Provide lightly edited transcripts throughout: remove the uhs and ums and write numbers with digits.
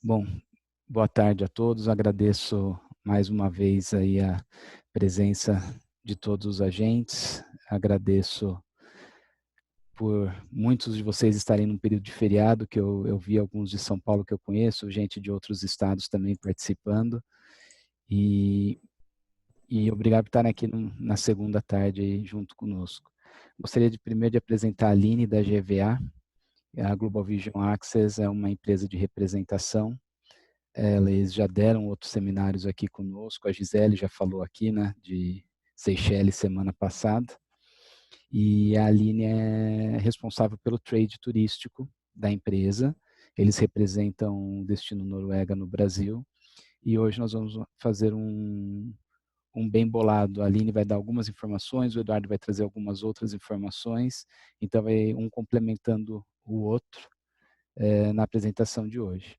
Bom, boa tarde a todos. Agradeço mais uma vez aí a presença de todos os agentes. Agradeço por muitos de vocês estarem num período de feriado, que eu vi alguns de São Paulo que eu conheço, gente de outros estados também participando. E, e obrigado por estarem aqui na segunda tarde aí junto conosco. Gostaria de primeiro de apresentar a Aline da GVA. A Global Vision Access é uma empresa de representação. Eles já deram outros seminários aqui conosco, a Gisele já falou aqui, né, de Seychelles semana passada, e a Aline é responsável pelo trade turístico da empresa. Eles representam o destino Noruega no Brasil, e hoje nós vamos fazer um bem bolado. A Aline vai dar algumas informações, o Eduardo vai trazer algumas outras informações, então vai um complementando o outro na apresentação de hoje.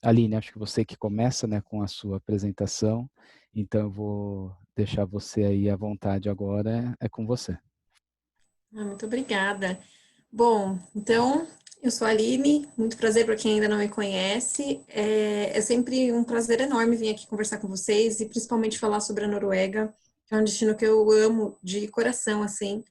Aline, acho que você que começa, né, com a sua apresentação, então eu vou deixar você aí à vontade agora, é com você. Muito obrigada. Bom, então, eu sou a Aline, muito prazer para quem ainda não me conhece. É sempre um prazer enorme vir aqui conversar com vocês e principalmente falar sobre a Noruega, que é um destino que eu amo de coração, assim.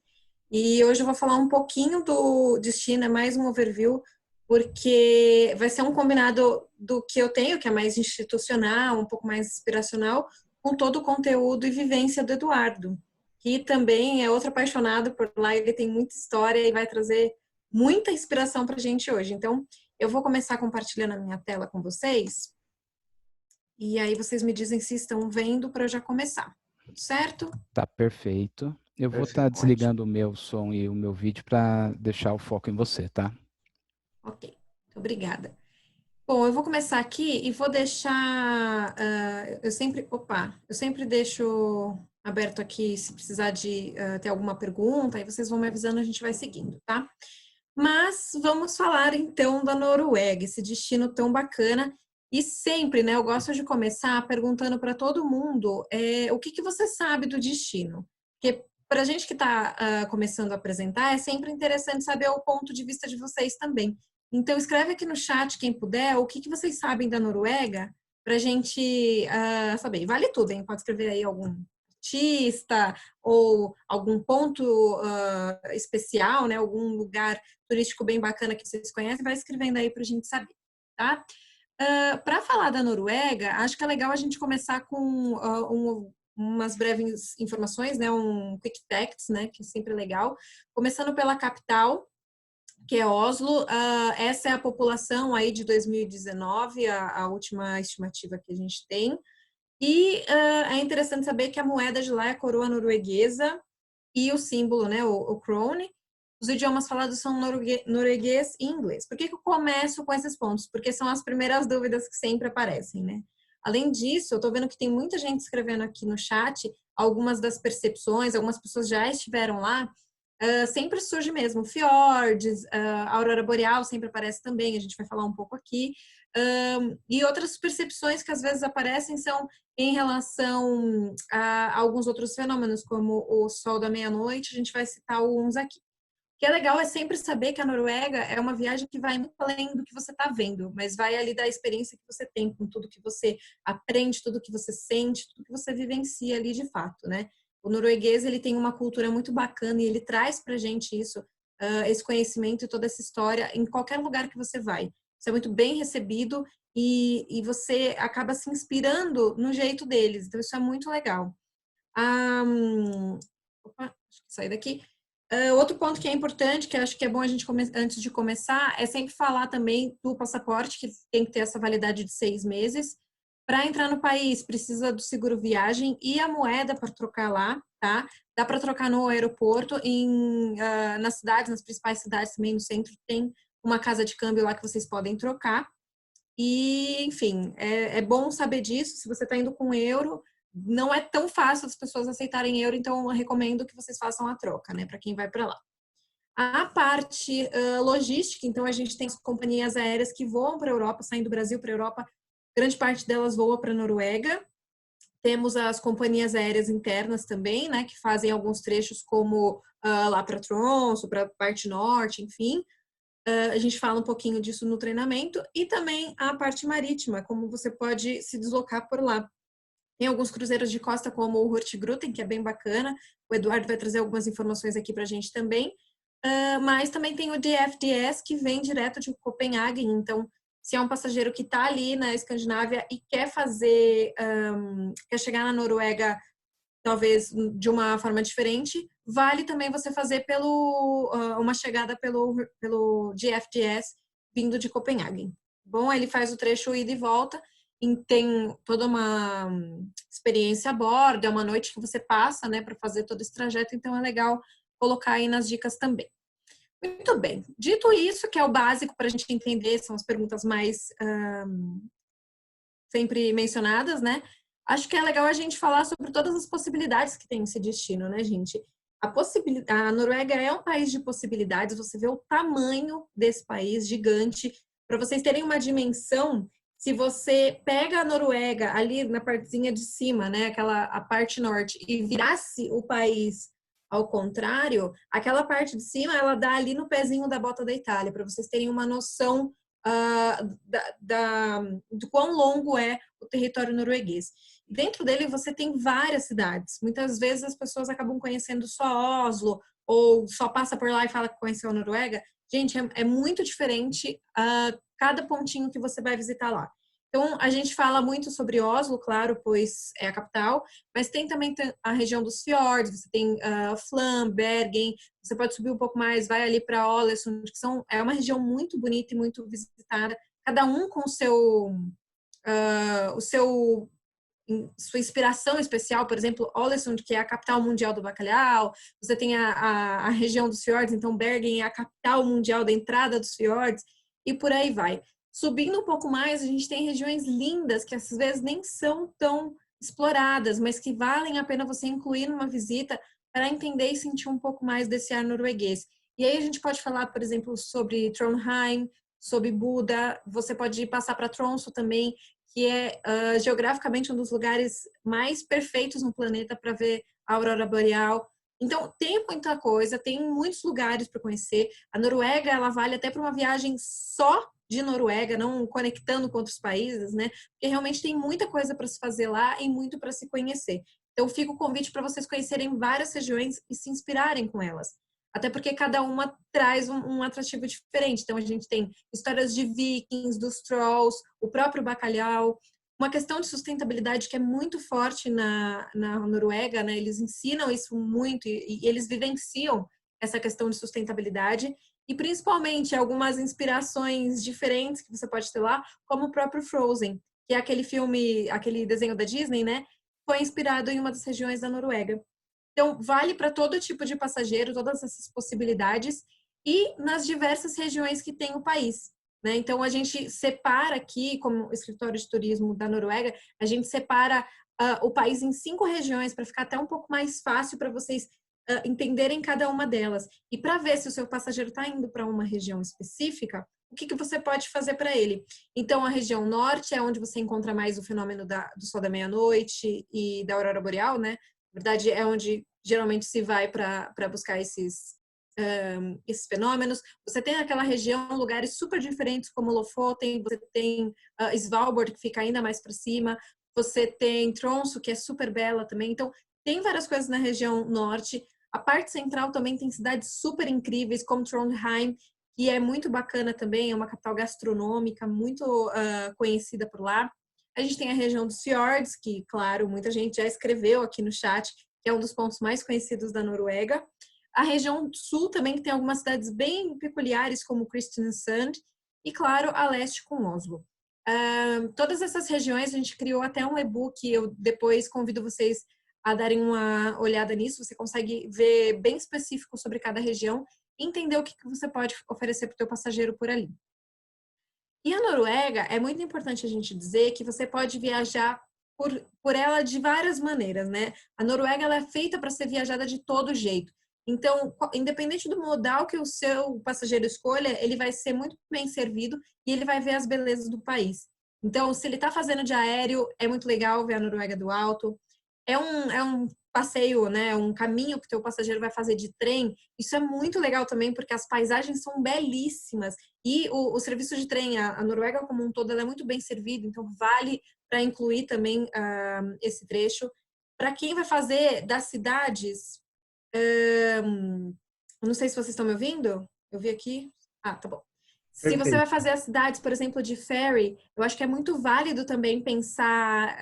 E hoje eu vou falar um pouquinho do destino, é mais um overview, porque vai ser um combinado do que eu tenho, que é mais institucional, um pouco mais inspiracional, com todo o conteúdo e vivência do Eduardo, que também é outro apaixonado por lá, ele tem muita história e vai trazer muita inspiração para a gente hoje. Então, eu vou começar compartilhando a minha tela com vocês, e aí vocês me dizem se estão vendo para eu já começar. Tudo certo? Tá perfeito. Eu vou estar Perfeito, ótimo. desligando o meu som e o meu vídeo para deixar o foco em você, tá? Ok, obrigada. Bom, eu vou começar aqui e vou deixar. Eu sempre deixo aberto aqui se precisar de ter alguma pergunta, aí vocês vão me avisando, a gente vai seguindo, tá? Mas vamos falar então da Noruega, esse destino tão bacana. E sempre, né? Eu gosto de começar perguntando para todo mundo o que que você sabe do destino. Porque para a gente que está começando a apresentar, é sempre interessante saber o ponto de vista de vocês também. Então, escreve aqui no chat, quem puder, o que que vocês sabem da Noruega, para a gente saber. E vale tudo, hein? Pode escrever aí algum artista ou algum ponto especial, né? Algum lugar turístico bem bacana que vocês conhecem, vai escrevendo aí para a gente saber, tá? Para falar da Noruega, acho que é legal a gente começar com umas breves informações, né? Um quick facts, né? Que é sempre legal. Começando pela capital, que é Oslo. Essa é a população aí de 2019, a última estimativa que a gente tem. E é interessante saber que a moeda de lá é a coroa norueguesa e o símbolo, né, o krone. Os idiomas falados são norueguês e inglês. Por que que eu começo com esses pontos? Porque são as primeiras dúvidas que sempre aparecem, né? Além disso, eu estou vendo que tem muita gente escrevendo aqui no chat algumas das percepções, algumas pessoas já estiveram lá. Sempre surge mesmo fiordes, a aurora boreal sempre aparece também, a gente vai falar um pouco aqui. E outras percepções que às vezes aparecem são em relação a alguns outros fenômenos, como o sol da meia-noite, a gente vai citar alguns aqui. O que é legal é sempre saber que a Noruega é uma viagem que vai muito além do que você está vendo, mas vai ali da experiência que você tem, com tudo que você aprende, tudo que você sente, tudo que você vivencia ali de fato, né? O norueguês, ele tem uma cultura muito bacana e ele traz pra gente isso, esse conhecimento e toda essa história em qualquer lugar que você vai. Você é muito bem recebido e você acaba se inspirando no jeito deles. Então, isso é muito legal. Opa, acho que saí daqui. Outro ponto que é importante, que acho que é bom a gente, antes de começar, é sempre falar também do passaporte, que tem que ter essa validade de 6 meses. Para entrar no país, precisa do seguro viagem e a moeda para trocar lá, tá? Dá para trocar no aeroporto, nas cidades, nas principais cidades também, no centro, tem uma casa de câmbio lá que vocês podem trocar. E, enfim, é bom saber disso. Se você está indo com euro, não é tão fácil as pessoas aceitarem euro, então eu recomendo que vocês façam a troca, né, para quem vai para lá. A parte logística, então a gente tem as companhias aéreas que voam para a Europa, saem do Brasil para a Europa, grande parte delas voa para a Noruega. Temos as companhias aéreas internas também, né, que fazem alguns trechos como lá para Tromsø, para a parte norte, enfim. A gente fala um pouquinho disso no treinamento e também a parte marítima, como você pode se deslocar por lá. Tem alguns cruzeiros de costa, como o Hurtigruten, que é bem bacana. O Eduardo vai trazer algumas informações aqui para a gente também. Mas também tem o DFDS, que vem direto de Copenhague. Então, se é um passageiro que está ali na Escandinávia e quer quer chegar na Noruega, talvez de uma forma diferente, vale também você fazer uma chegada pelo DFDS vindo de Copenhague. Bom, ele faz o trecho ida e volta, e tem toda uma experiência a bordo, é uma noite que você passa, né, para fazer todo esse trajeto, então é legal colocar aí nas dicas também. Muito bem. Dito isso, que é o básico para a gente entender, são as perguntas mais sempre mencionadas, né? Acho que é legal a gente falar sobre todas as possibilidades que tem esse destino, né, gente? A Noruega é um país de possibilidades, você vê o tamanho desse país gigante. Para vocês terem uma dimensão, se você pega a Noruega ali na partezinha de cima, né, a parte norte, e virasse o país ao contrário, aquela parte de cima, ela dá ali no pezinho da bota da Itália, para vocês terem uma noção do quão longo é o território norueguês. Dentro dele você tem várias cidades. Muitas vezes as pessoas acabam conhecendo só Oslo ou só passa por lá e fala que conheceu a Noruega. Gente, é muito diferente cada pontinho que você vai visitar lá. Então, a gente fala muito sobre Oslo, claro, pois é a capital, mas tem também a região dos fiordes, você tem Flam, Bergen, você pode subir um pouco mais, vai ali para Ålesund, que é uma região muito bonita e muito visitada, cada um com sua inspiração especial. Por exemplo, Ålesund, que é a capital mundial do bacalhau, você tem a região dos fiordes, então Bergen é a capital mundial da entrada dos fiordes, e por aí vai. Subindo um pouco mais, a gente tem regiões lindas que às vezes nem são tão exploradas, mas que valem a pena você incluir numa visita para entender e sentir um pouco mais desse ar norueguês. E aí a gente pode falar, por exemplo, sobre Trondheim, sobre Buda, você pode passar para Tromsø também, que é geograficamente um dos lugares mais perfeitos no planeta para ver a aurora boreal. Então, tem muita coisa, tem muitos lugares para conhecer. A Noruega, ela vale até para uma viagem só de Noruega, não conectando com outros países, né? Porque realmente tem muita coisa para se fazer lá e muito para se conhecer. Então, fica o convite para vocês conhecerem várias regiões e se inspirarem com elas. Até porque cada uma traz um atrativo diferente. Então, a gente tem histórias de vikings, dos trolls, o próprio bacalhau, uma questão de sustentabilidade que é muito forte na Noruega, né? Eles ensinam isso muito e eles vivenciam essa questão de sustentabilidade e principalmente algumas inspirações diferentes que você pode ter lá, como o próprio Frozen, que é aquele filme, aquele desenho da Disney, né? Foi inspirado em uma das regiões da Noruega. Então, vale para todo tipo de passageiro, todas essas possibilidades e nas diversas regiões que tem o país. Né? Então, a gente separa aqui, como escritório de turismo da Noruega, a gente separa o país em 5 regiões para ficar até um pouco mais fácil para vocês entenderem cada uma delas. E para ver se o seu passageiro está indo para uma região específica, o que você pode fazer para ele? Então, a região norte é onde você encontra mais o fenômeno do sol da meia-noite e da aurora boreal, né? Na verdade, é onde geralmente se vai para buscar esses fenômenos. Você tem aquela região, lugares super diferentes, como Lofoten, você tem Svalbard, que fica ainda mais para cima, você tem Tromsø, que é super bela também. Então, tem várias coisas na região norte. A parte central também tem cidades super incríveis, como Trondheim, que é muito bacana também, é uma capital gastronômica muito conhecida por lá. A gente tem a região dos fiordes, que, claro, muita gente já escreveu aqui no chat, que é um dos pontos mais conhecidos da Noruega. A região sul também, que tem algumas cidades bem peculiares, como Kristiansand, e, claro, a leste com Oslo. Todas essas regiões, a gente criou até um e-book, eu depois convido vocês a darem uma olhada nisso, você consegue ver bem específico sobre cada região e entender o que você pode oferecer para o teu passageiro por ali. E a Noruega, é muito importante a gente dizer que você pode viajar por ela de várias maneiras, né? A Noruega, ela é feita para ser viajada de todo jeito. Então, independente do modal que o seu passageiro escolha, ele vai ser muito bem servido e ele vai ver as belezas do país. Então, se ele está fazendo de aéreo, é muito legal ver a Noruega do alto. É um passeio, né, um caminho que o teu passageiro vai fazer de trem, isso é muito legal também, porque as paisagens são belíssimas. E o serviço de trem, a Noruega como um todo, ela é muito bem servida, então vale para incluir também esse trecho. Para quem vai fazer das cidades, não sei se vocês estão me ouvindo, eu vi aqui. Ah, tá bom. Se você vai Perfeito. fazer as cidades, por exemplo, de ferry, eu acho que é muito válido também pensar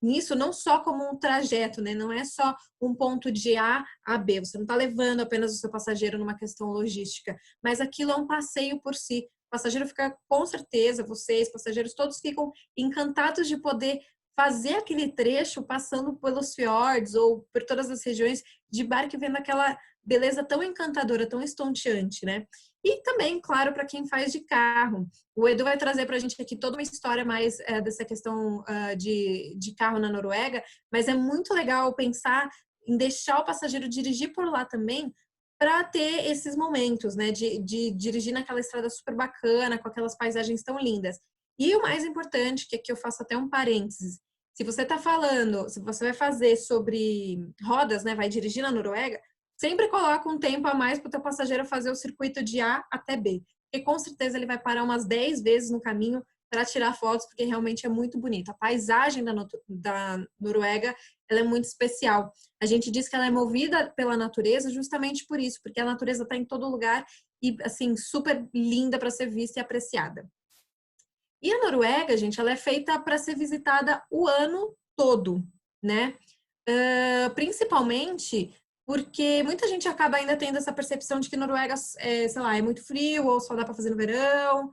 nisso, não só como um trajeto, né? Não é só um ponto de A a B. Você não está levando apenas o seu passageiro numa questão logística, mas aquilo é um passeio por si. O passageiro fica, com certeza, vocês, passageiros, todos ficam encantados de poder fazer aquele trecho passando pelos fiordes ou por todas as regiões de barco e vendo aquela beleza tão encantadora, tão estonteante, né? E também, claro, para quem faz de carro. O Edu vai trazer para a gente aqui toda uma história mais dessa questão de carro na Noruega, mas é muito legal pensar em deixar o passageiro dirigir por lá também, para ter esses momentos, né, de dirigir naquela estrada super bacana, com aquelas paisagens tão lindas. E o mais importante, que aqui eu faço até um parênteses, se você está falando, se você vai fazer sobre rodas, né, vai dirigir na Noruega, sempre coloca um tempo a mais para o teu passageiro fazer o circuito de A até B, porque com certeza ele vai parar umas 10 vezes no caminho para tirar fotos, porque realmente é muito bonito. A paisagem da Noruega, ela é muito especial. A gente diz que ela é movida pela natureza justamente por isso, porque a natureza está em todo lugar e, assim, super linda para ser vista e apreciada. E a Noruega, gente, ela é feita para ser visitada o ano todo, né? Principalmente porque muita gente acaba ainda tendo essa percepção de que Noruega, sei lá, é muito frio ou só dá para fazer no verão.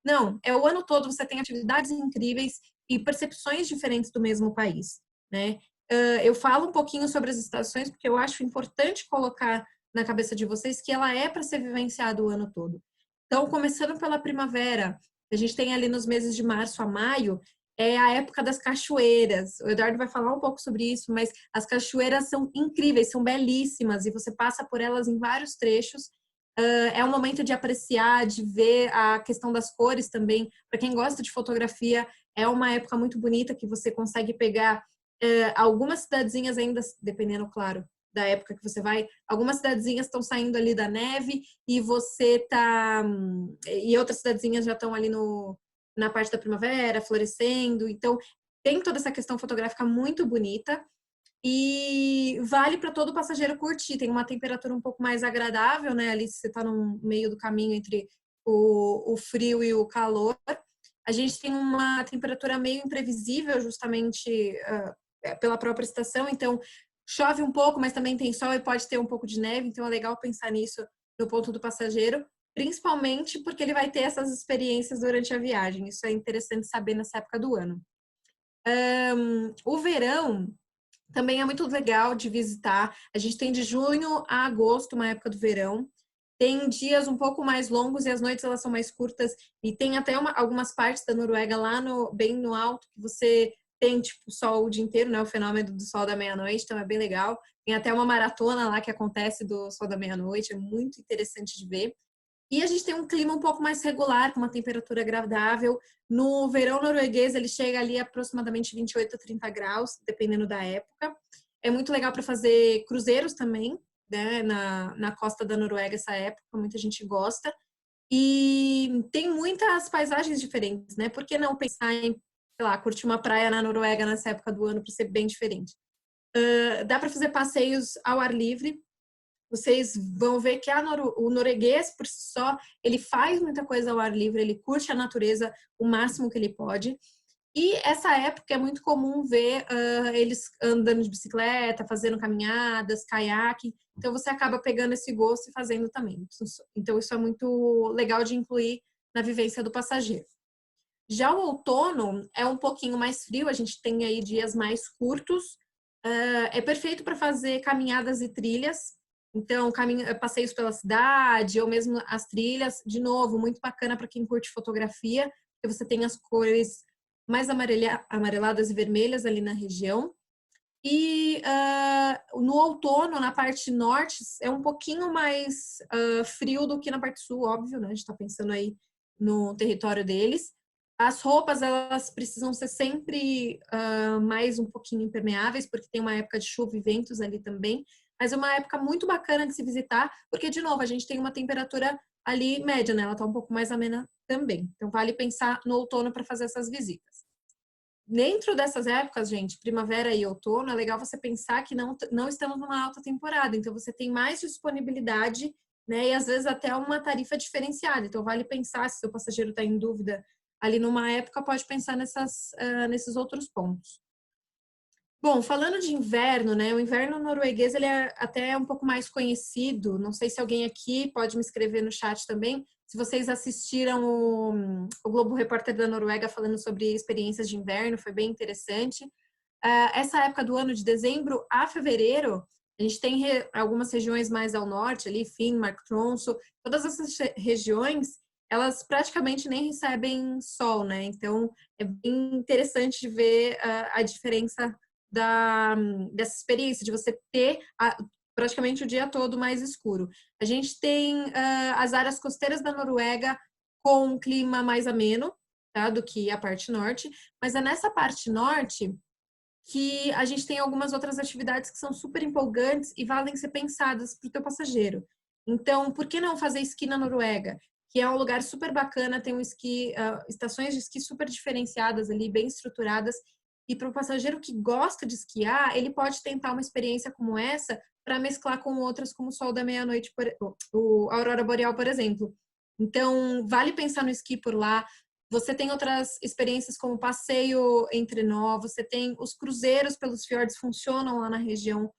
Não, é o ano todo, você tem atividades incríveis e percepções diferentes do mesmo país, né? Eu falo um pouquinho sobre as estações porque eu acho importante colocar na cabeça de vocês que ela é para ser vivenciada o ano todo. Então, começando pela primavera, a gente tem ali nos meses de março a maio, é a época das cachoeiras. O Eduardo vai falar um pouco sobre isso, mas as cachoeiras são incríveis, são belíssimas e você passa por elas em vários trechos. É um momento de apreciar, de ver a questão das cores também. Para quem gosta de fotografia, é uma época muito bonita que você consegue pegar algumas cidadezinhas ainda, dependendo, claro, da época que você vai, algumas cidadezinhas estão saindo ali da neve e você tá e outras cidadezinhas já estão ali na parte da primavera, florescendo. Então, tem toda essa questão fotográfica muito bonita e vale para todo passageiro curtir. Tem uma temperatura um pouco mais agradável, né? Ali você está no meio do caminho entre o frio e o calor. A gente tem uma temperatura meio imprevisível, justamente pela própria estação. Então, chove um pouco, mas também tem sol e pode ter um pouco de neve. Então, é legal pensar nisso no ponto do passageiro, principalmente porque ele vai ter essas experiências durante a viagem. Isso é interessante saber nessa época do ano. O verão também é muito legal de visitar. A gente tem de junho a agosto, uma época do verão. Tem dias um pouco mais longos e as noites elas são mais curtas. E tem até algumas partes da Noruega lá bem no alto que você tem tipo sol o dia inteiro, né? O fenômeno do sol da meia-noite, então é bem legal. Tem até uma maratona lá que acontece do sol da meia-noite, é muito interessante de ver. E a gente tem um clima um pouco mais regular, com uma temperatura agradável. No verão norueguês, ele chega ali a aproximadamente 28 a 30 graus, dependendo da época. É muito legal para fazer cruzeiros também, né, na costa da Noruega essa época, muita gente gosta. E tem muitas paisagens diferentes, né? Por que não pensar em, sei lá, curtir uma praia na Noruega nessa época do ano para ser bem diferente? Dá para fazer passeios ao ar livre, vocês vão ver que o norueguês, por si só, ele faz muita coisa ao ar livre, ele curte a natureza o máximo que ele pode. E essa época é muito comum ver eles andando de bicicleta, fazendo caminhadas, caiaque. Então você acaba pegando esse gosto e fazendo também. Então isso é muito legal de incluir na vivência do passageiro. Já o outono é um pouquinho mais frio, a gente tem aí dias mais curtos. É perfeito para fazer caminhadas e trilhas. Então, passeios pela cidade ou mesmo as trilhas. De novo, muito bacana para quem curte fotografia, porque você tem as cores mais amareladas e vermelhas ali na região. E no outono, na parte norte, é um pouquinho mais frio do que na parte sul, óbvio, né? A gente está pensando aí no território deles. As roupas, elas precisam ser sempre mais um pouquinho impermeáveis, porque tem uma época de chuva e ventos ali também, mas é uma época muito bacana de se visitar, porque, de novo, a gente tem uma temperatura ali média, né? Ela tá um pouco mais amena também. Então, vale pensar no outono para fazer essas visitas. Dentro dessas épocas, gente, primavera e outono, é legal você pensar que não estamos numa alta temporada, então você tem mais disponibilidade, né? E às vezes até uma tarifa diferenciada. Então, vale pensar, se seu passageiro está em dúvida ali numa época, pode pensar nesses outros pontos. Bom, falando de inverno, né? O inverno norueguês ele é até um pouco mais conhecido. Não sei se alguém aqui pode me escrever no chat também. Se vocês assistiram o Globo Repórter da Noruega falando sobre experiências de inverno, foi bem interessante. Essa época do ano, de dezembro a fevereiro, a gente tem algumas regiões mais ao norte, ali, Finnmark, Tromsø, todas essas regiões, elas praticamente nem recebem sol, né? Então, é bem interessante de ver a diferença dessa experiência, de você ter praticamente o dia todo mais escuro. A gente tem as áreas costeiras da Noruega com um clima mais ameno, tá, do que a parte norte, mas é nessa parte norte que a gente tem algumas outras atividades que são super empolgantes e valem ser pensadas para o teu passageiro. Então, por que não fazer esqui na Noruega? Que é um lugar super bacana, tem um esqui, estações de esqui super diferenciadas ali, bem estruturadas. E para o passageiro que gosta de esquiar, ele pode tentar uma experiência como essa para mesclar com outras, como o sol da meia-noite, a aurora boreal, por exemplo. Então, vale pensar no esqui por lá. Você tem outras experiências como passeio entre nó, você tem os cruzeiros pelos fiordes funcionam lá na região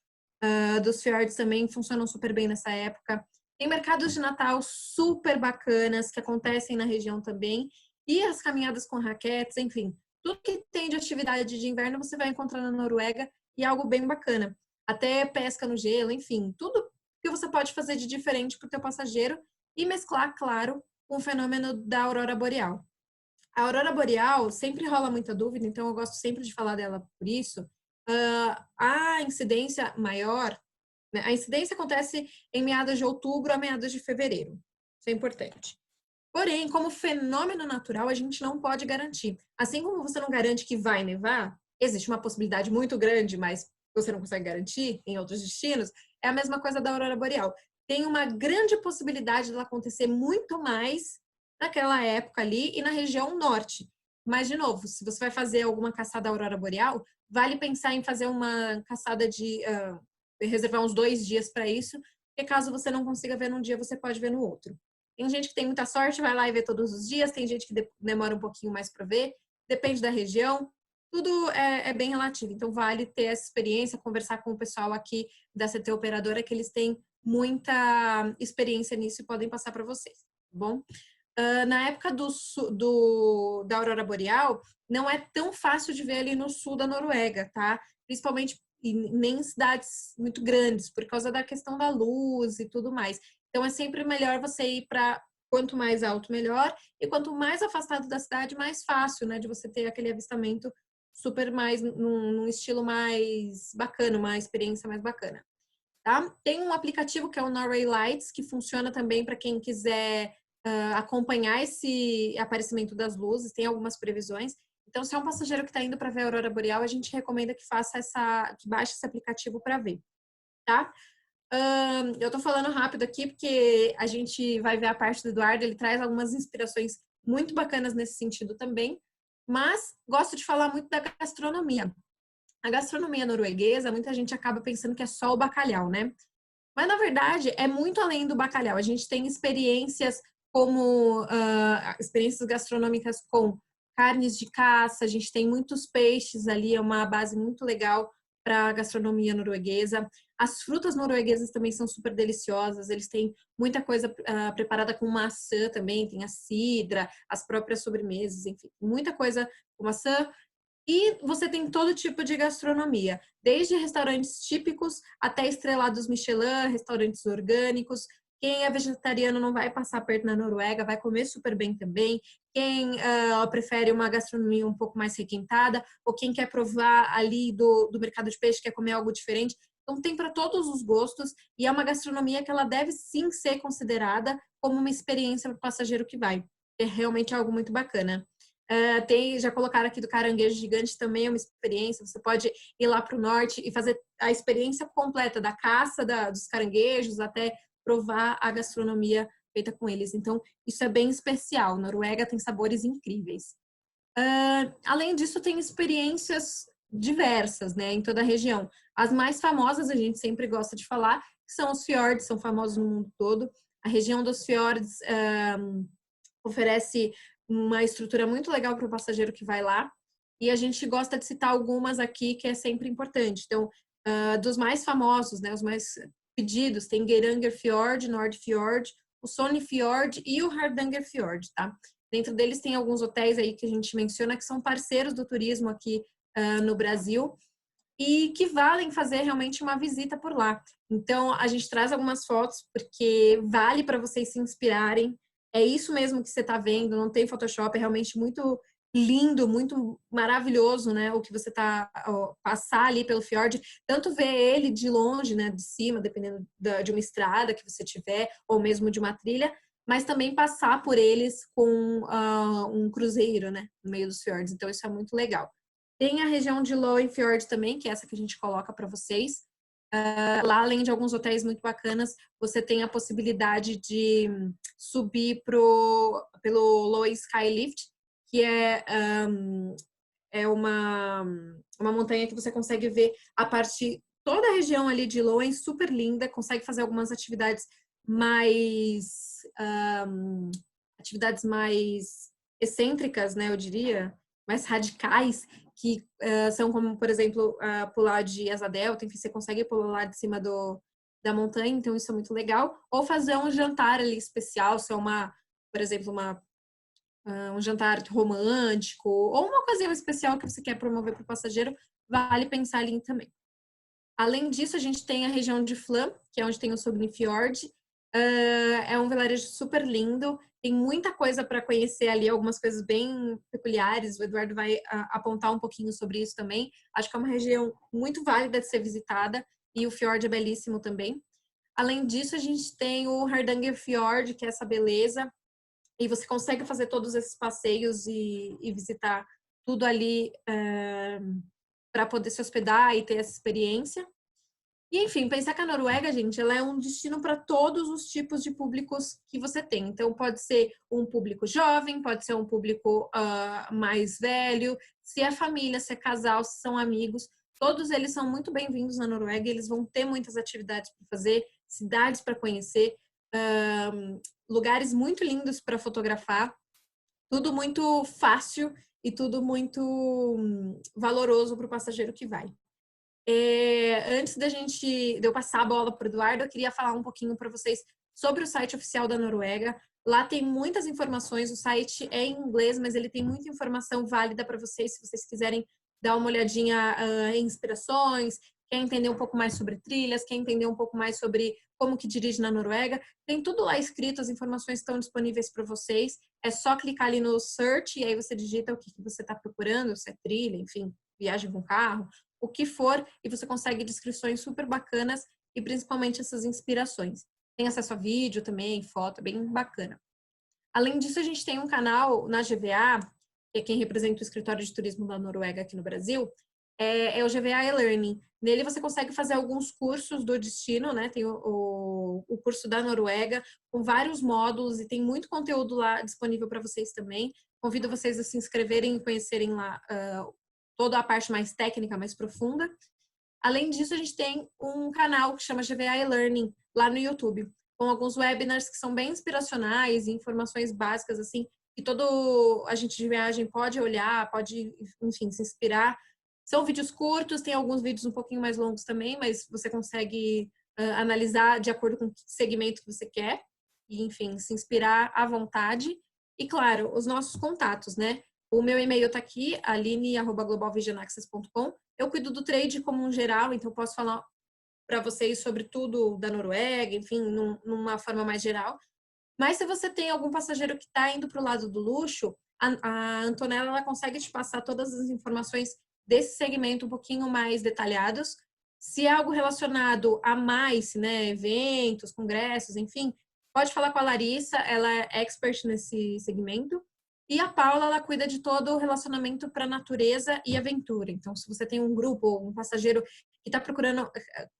dos fiordes também, funcionam super bem nessa época. Tem mercados de Natal super bacanas que acontecem na região também, e as caminhadas com raquetes, enfim, tudo que tem de atividade de inverno você vai encontrar na Noruega e é algo bem bacana. Até pesca no gelo, enfim, tudo que você pode fazer de diferente para o teu passageiro e mesclar, claro, com o fenômeno da aurora boreal. A aurora boreal sempre rola muita dúvida, então eu gosto sempre de falar dela por isso. A incidência maior, né, a incidência acontece em meados de outubro a meados de fevereiro. Isso é importante. Porém, como fenômeno natural, a gente não pode garantir. Assim como você não garante que vai nevar, existe uma possibilidade muito grande, mas você não consegue garantir em outros destinos, é a mesma coisa da aurora boreal. Tem uma grande possibilidade dela acontecer muito mais naquela época ali e na região norte. Mas, de novo, se você vai fazer alguma caçada à aurora boreal, vale pensar em fazer uma caçada reservar uns 2 dias para isso, porque caso você não consiga ver num dia, você pode ver no outro. Tem gente que tem muita sorte, vai lá e vê todos os dias, tem gente que demora um pouquinho mais para ver, depende da região, tudo é bem relativo. Então, vale ter essa experiência, conversar com o pessoal aqui da CT Operadora, que eles têm muita experiência nisso e podem passar para vocês, tá bom? Na época da Aurora Boreal, não é tão fácil de ver ali no sul da Noruega, tá? Principalmente nem em cidades muito grandes, por causa da questão da luz e tudo mais. Então, é sempre melhor você ir para quanto mais alto, melhor. E quanto mais afastado da cidade, mais fácil, né? De você ter aquele avistamento super mais, num estilo mais bacana, uma experiência mais bacana. Tá? Tem um aplicativo que é o Norway Lights, que funciona também para quem quiser acompanhar esse aparecimento das luzes, tem algumas previsões. Então, se é um passageiro que está indo para ver a aurora boreal, a gente recomenda que que baixe esse aplicativo para ver, tá? Eu tô falando rápido aqui porque a gente vai ver a parte do Eduardo, ele traz algumas inspirações muito bacanas nesse sentido também, mas gosto de falar muito da gastronomia. A gastronomia norueguesa, muita gente acaba pensando que é só o bacalhau, né? Mas, na verdade, é muito além do bacalhau. A gente tem experiências como experiências gastronômicas com carnes de caça, a gente tem muitos peixes ali, é uma base muito legal para a gastronomia norueguesa. As frutas norueguesas também são super deliciosas, eles têm muita coisa preparada com maçã também, tem a cidra, as próprias sobremesas, enfim, muita coisa com maçã. E você tem todo tipo de gastronomia, desde restaurantes típicos até estrelados Michelin, restaurantes orgânicos. Quem é vegetariano não vai passar perto na Noruega, vai comer super bem também. Quem prefere uma gastronomia um pouco mais requintada, ou quem quer provar ali do mercado de peixe, quer comer algo diferente. Então, tem para todos os gostos e é uma gastronomia que ela deve sim ser considerada como uma experiência para o passageiro que vai. É realmente algo muito bacana. Já colocaram aqui do caranguejo gigante, também é uma experiência. Você pode ir lá para o norte e fazer a experiência completa da caça dos caranguejos até provar a gastronomia feita com eles. Então, isso é bem especial. Noruega tem sabores incríveis. Além disso, tem experiências diversas, né, em toda a região. As mais famosas, a gente sempre gosta de falar, que são os fiordes, são famosos no mundo todo. A região dos fiordes oferece uma estrutura muito legal para o passageiro que vai lá. E a gente gosta de citar algumas aqui que é sempre importante. Então, dos mais famosos, né, os mais pedidos, tem Geiranger Fjord, Nordfjord, o Sognefjord e o Hardanger Fjord, tá? Dentro deles tem alguns hotéis aí que a gente menciona que são parceiros do turismo aqui no Brasil e que valem fazer realmente uma visita por lá. Então, a gente traz algumas fotos porque vale para vocês se inspirarem. É isso mesmo que você está vendo, não tem Photoshop, é realmente muito lindo, muito maravilhoso, né? O que você tá passar ali pelo fiord, tanto ver ele de longe, né, de cima, dependendo de uma estrada que você tiver, ou mesmo de uma trilha, mas também passar por eles com um cruzeiro, né, no meio dos fiordes. Então isso é muito legal. Tem a região de Loenfjord também, que é essa que a gente coloca para vocês. Lá, além de alguns hotéis muito bacanas, você tem a possibilidade de subir pelo Loe Skylift, que é uma montanha que você consegue ver a parte, toda a região ali de Loen, super linda, consegue fazer algumas atividades mais excêntricas, né, eu diria, mais radicais, que são como, por exemplo, pular de asa delta, enfim, você consegue pular lá de cima da montanha, então isso é muito legal. Ou fazer um jantar ali especial, se é por exemplo, um jantar romântico, ou uma ocasião especial que você quer promover para o passageiro, vale pensar ali também. Além disso, a gente tem a região de Flam, que é onde tem o Sognefjord. É um vilarejo super lindo, tem muita coisa para conhecer ali, algumas coisas bem peculiares. O Eduardo vai apontar um pouquinho sobre isso também. Acho que é uma região muito válida de ser visitada e o fiord é belíssimo também. Além disso, a gente tem o Hardanger Fjord, que é essa beleza, e você consegue fazer todos esses passeios e visitar tudo ali para poder se hospedar e ter essa experiência. E, enfim, pensar que a Noruega, gente, ela é um destino para todos os tipos de públicos que você tem. Então, pode ser um público jovem, pode ser um público mais velho, se é família, se é casal, se são amigos. Todos eles são muito bem-vindos na Noruega, eles vão ter muitas atividades para fazer, cidades para conhecer, lugares muito lindos para fotografar, tudo muito fácil e tudo muito valoroso para o passageiro que vai. Antes de eu passar a bola para o Eduardo, eu queria falar um pouquinho para vocês sobre o site oficial da Noruega. Lá tem muitas informações, o site é em inglês, mas ele tem muita informação válida para vocês, se vocês quiserem dar uma olhadinha em inspirações, quer entender um pouco mais sobre trilhas, quer entender um pouco mais sobre como que dirige na Noruega. Tem tudo lá escrito, as informações estão disponíveis para vocês. É só clicar ali no search e aí você digita o que você está procurando, se é trilha, enfim, viagem com carro, o que for, e você consegue descrições super bacanas e principalmente essas inspirações. Tem acesso a vídeo também, foto, bem bacana. Além disso, a gente tem um canal na GVA, que é quem representa o escritório de turismo da Noruega aqui no Brasil, é o GVA e-Learning. Nele você consegue fazer alguns cursos do destino, né? Tem o curso da Noruega, com vários módulos e tem muito conteúdo lá disponível para vocês também. Convido vocês a se inscreverem e conhecerem lá toda a parte mais técnica, mais profunda. Além disso, a gente tem um canal que chama GVA e-Learning lá no YouTube, com alguns webinars que são bem inspiracionais e informações básicas, assim, que todo agente de viagem pode olhar, pode, enfim, se inspirar. São vídeos curtos, tem alguns vídeos um pouquinho mais longos também, mas você consegue analisar de acordo com o segmento que você quer e, enfim, se inspirar à vontade. E, claro, os nossos contatos, né? O meu e-mail está aqui, aline@globalvisionaccess.com. Eu cuido do trade como um geral, então posso falar para vocês sobre tudo da Noruega, enfim, numa forma mais geral. Mas se você tem algum passageiro que está indo para o lado do luxo, a Antonella ela consegue te passar todas as informações desse segmento um pouquinho mais detalhados. Se é algo relacionado a mais, né, eventos, congressos, enfim, pode falar com a Larissa, ela é expert nesse segmento. E a Paula, ela cuida de todo o relacionamento para natureza e aventura. Então, se você tem um grupo ou um passageiro que está procurando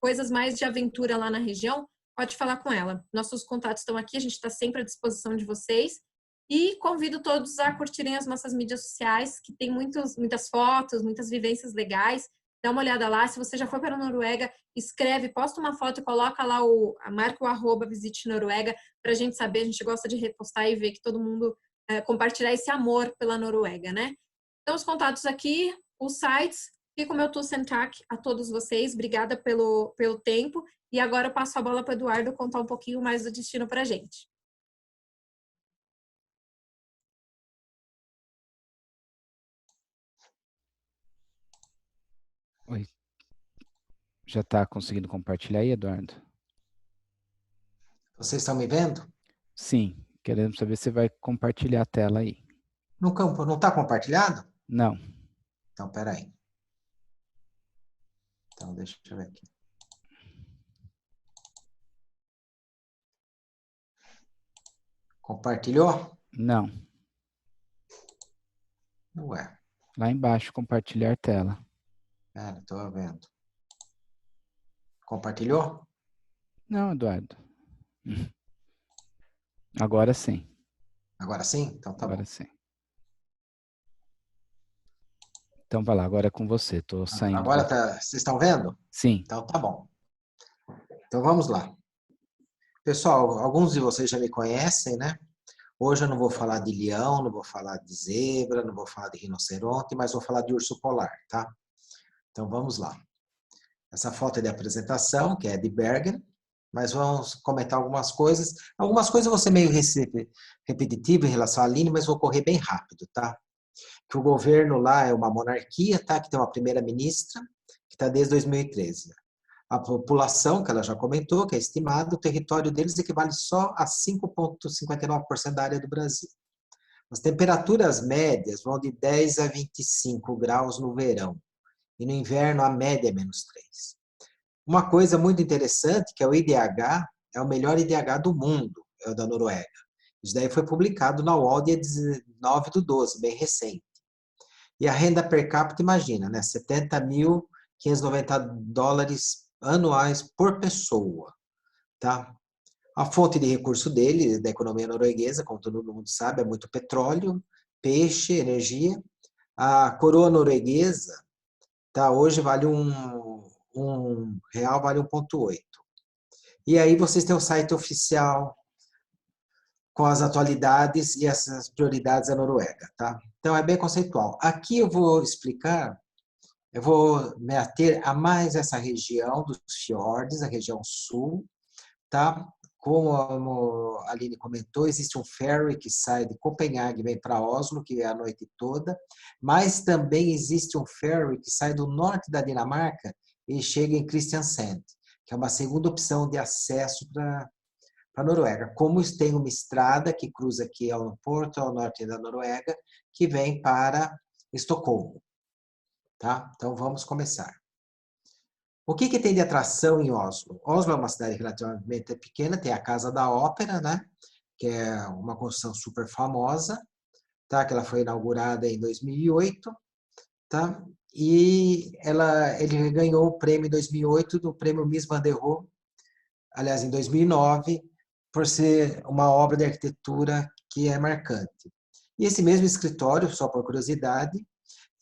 coisas mais de aventura lá na região, pode falar com ela. Nossos contatos estão aqui, a gente está sempre à disposição de vocês. E convido todos a curtirem as nossas mídias sociais, que tem muitas fotos, muitas vivências legais. Dá uma olhada lá. Se você já foi para a Noruega, escreve, posta uma foto e coloca lá marca o arroba Visite Noruega para a gente saber. A gente gosta de repostar e ver que todo mundo compartilhar esse amor pela Noruega, né? Então, os contatos aqui, os sites, fica o meu Tusen Tak a todos vocês. Obrigada pelo tempo. E agora eu passo a bola para o Eduardo contar um pouquinho mais do destino para a gente. Oi. Já está conseguindo compartilhar aí, Eduardo? Vocês estão me vendo? Sim, querendo saber se vai compartilhar a tela aí. No campo, não está compartilhado? Não. Então, peraí. Então, deixa eu ver aqui. Compartilhou? Não. Ué, Lá embaixo, compartilhar tela. pera, estou vendo. Compartilhou? Não, Eduardo. Agora sim. Agora sim? Então tá Agora bom. sim. Então vai lá, agora é com você. Estou saindo. Agora vocês estão vendo? Sim. Então tá bom. Então vamos lá. Pessoal, alguns de vocês já me conhecem, né? Hoje eu não vou falar de leão, não vou falar de zebra, não vou falar de rinoceronte, mas vou falar de urso polar, tá? Então vamos lá. Essa foto é de apresentação, que é de Bergen, mas vamos comentar algumas coisas. Algumas coisas vão ser meio repetitivo em relação à Aline, mas vou correr bem rápido, tá? Que o governo lá é uma monarquia, tá? Que tem uma primeira-ministra, que está desde 2013. A população, que ela já comentou, que é estimada, o território deles equivale só a 5,59% da área do Brasil. As temperaturas médias vão de 10 a 25 graus no verão, e no inverno a média é -3. Uma coisa muito interessante, que é o IDH, é o melhor IDH do mundo, é o da Noruega. Isso daí foi publicado na UOL dia 19/12, bem recente. E a renda per capita, imagina, né? $70.590 anuais por pessoa, tá? A fonte de recurso dele, da economia norueguesa, como todo mundo sabe, é muito petróleo, peixe, energia. A coroa norueguesa, tá? Hoje vale um real, vale 1,8. E aí vocês têm o site oficial com as atualidades e essas prioridades da Noruega, tá? Então é bem conceitual. Aqui eu vou explicar. Eu vou me ater a mais essa região dos fiordes, a região sul, tá? Como a Aline comentou, existe um ferry que sai de Copenhague e vem para Oslo, que é a noite toda, mas também existe um ferry que sai do norte da Dinamarca e chega em Kristiansand, que é uma segunda opção de acesso para a Noruega. Como tem uma estrada que cruza aqui ao porto, ao norte da Noruega, que vem para Estocolmo. Tá? Então, vamos começar. O que tem de atração em Oslo? Oslo é uma cidade relativamente pequena, tem a Casa da Ópera, né? Que é uma construção super famosa, tá? Que ela foi inaugurada em 2008, tá? E ele ganhou o prêmio em 2008 do prêmio Mies van der Rohe, aliás, em 2009, por ser uma obra de arquitetura que é marcante. E esse mesmo escritório, só por curiosidade,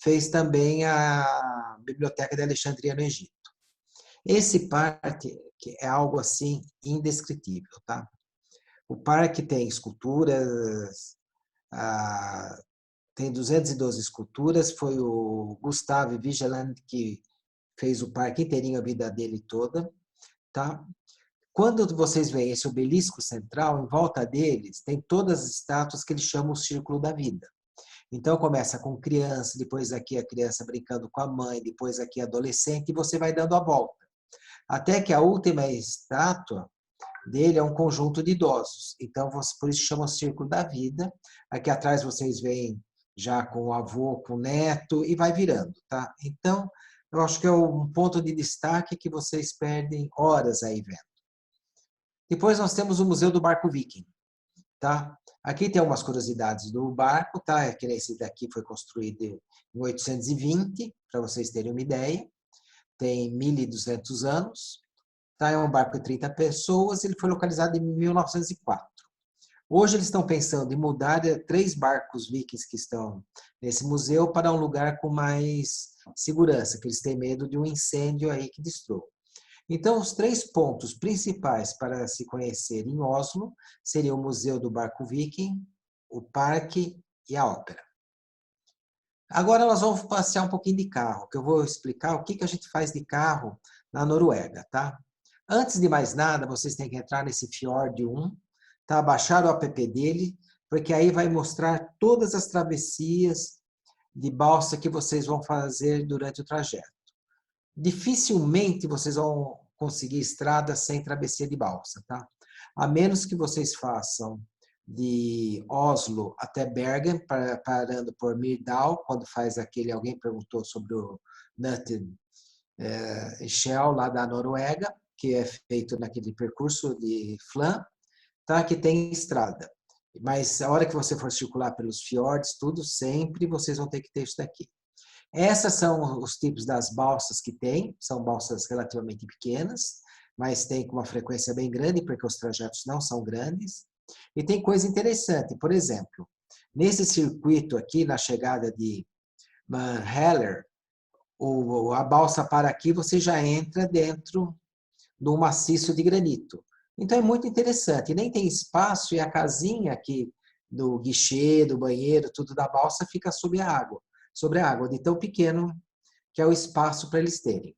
fez também a Biblioteca de Alexandria no Egito. Esse parque que é algo assim indescritível, tá? O parque tem esculturas, tem 212 esculturas, foi o Gustave Vigeland que fez o parque inteirinho a vida dele toda, tá? Quando vocês veem esse obelisco central, em volta deles tem todas as estátuas que eles chamam o Círculo da Vida. Então, começa com criança, depois aqui a criança brincando com a mãe, depois aqui adolescente, e você vai dando a volta. Até que a última estátua dele é um conjunto de idosos. Então, por isso chama o Círculo da Vida. Aqui atrás vocês veem já com o avô, com o neto, e vai virando, tá? Então, eu acho que é um ponto de destaque que vocês perdem horas aí vendo. Depois nós temos o Museu do Barco Viking. tá? Aqui tem umas curiosidades do barco, tá? Que esse daqui foi construído em 820, para vocês terem uma ideia. Tem 1.200 anos, tá? É um barco de 30 pessoas, ele foi localizado em 1904. Hoje eles estão pensando em mudar 3 barcos vikings que estão nesse museu para um lugar com mais segurança, que eles têm medo de um incêndio aí que destrua. Então, os 3 pontos principais para se conhecer em Oslo seriam o Museu do Barco Viking, o Parque e a Ópera. Agora nós vamos passear um pouquinho de carro, que eu vou explicar o que a gente faz de carro na Noruega, tá? Antes de mais nada, vocês têm que entrar nesse Fjord 1, tá? Baixar o app dele, porque aí vai mostrar todas as travessias de balsa que vocês vão fazer durante o trajeto. Dificilmente vocês vão conseguir estrada sem travessia de balsa, tá? A menos que vocês façam de Oslo até Bergen, parando por Myrdal, quando faz aquele, alguém perguntou sobre o Nutting Shell lá da Noruega, que é feito naquele percurso de Flan, tá? Que tem estrada. Mas a hora que você for circular pelos fiordes, tudo, sempre vocês vão ter que ter isso daqui. Essas são os tipos das balsas que tem, são balsas relativamente pequenas, mas tem com uma frequência bem grande, porque os trajetos não são grandes. E tem coisa interessante, por exemplo, nesse circuito aqui, na chegada de Manheller, a balsa para aqui, você já entra dentro de um maciço de granito. Então é muito interessante, nem tem espaço e a casinha aqui do guichê, do banheiro, tudo da balsa fica sobre a água, de tão pequeno que é o espaço para eles terem.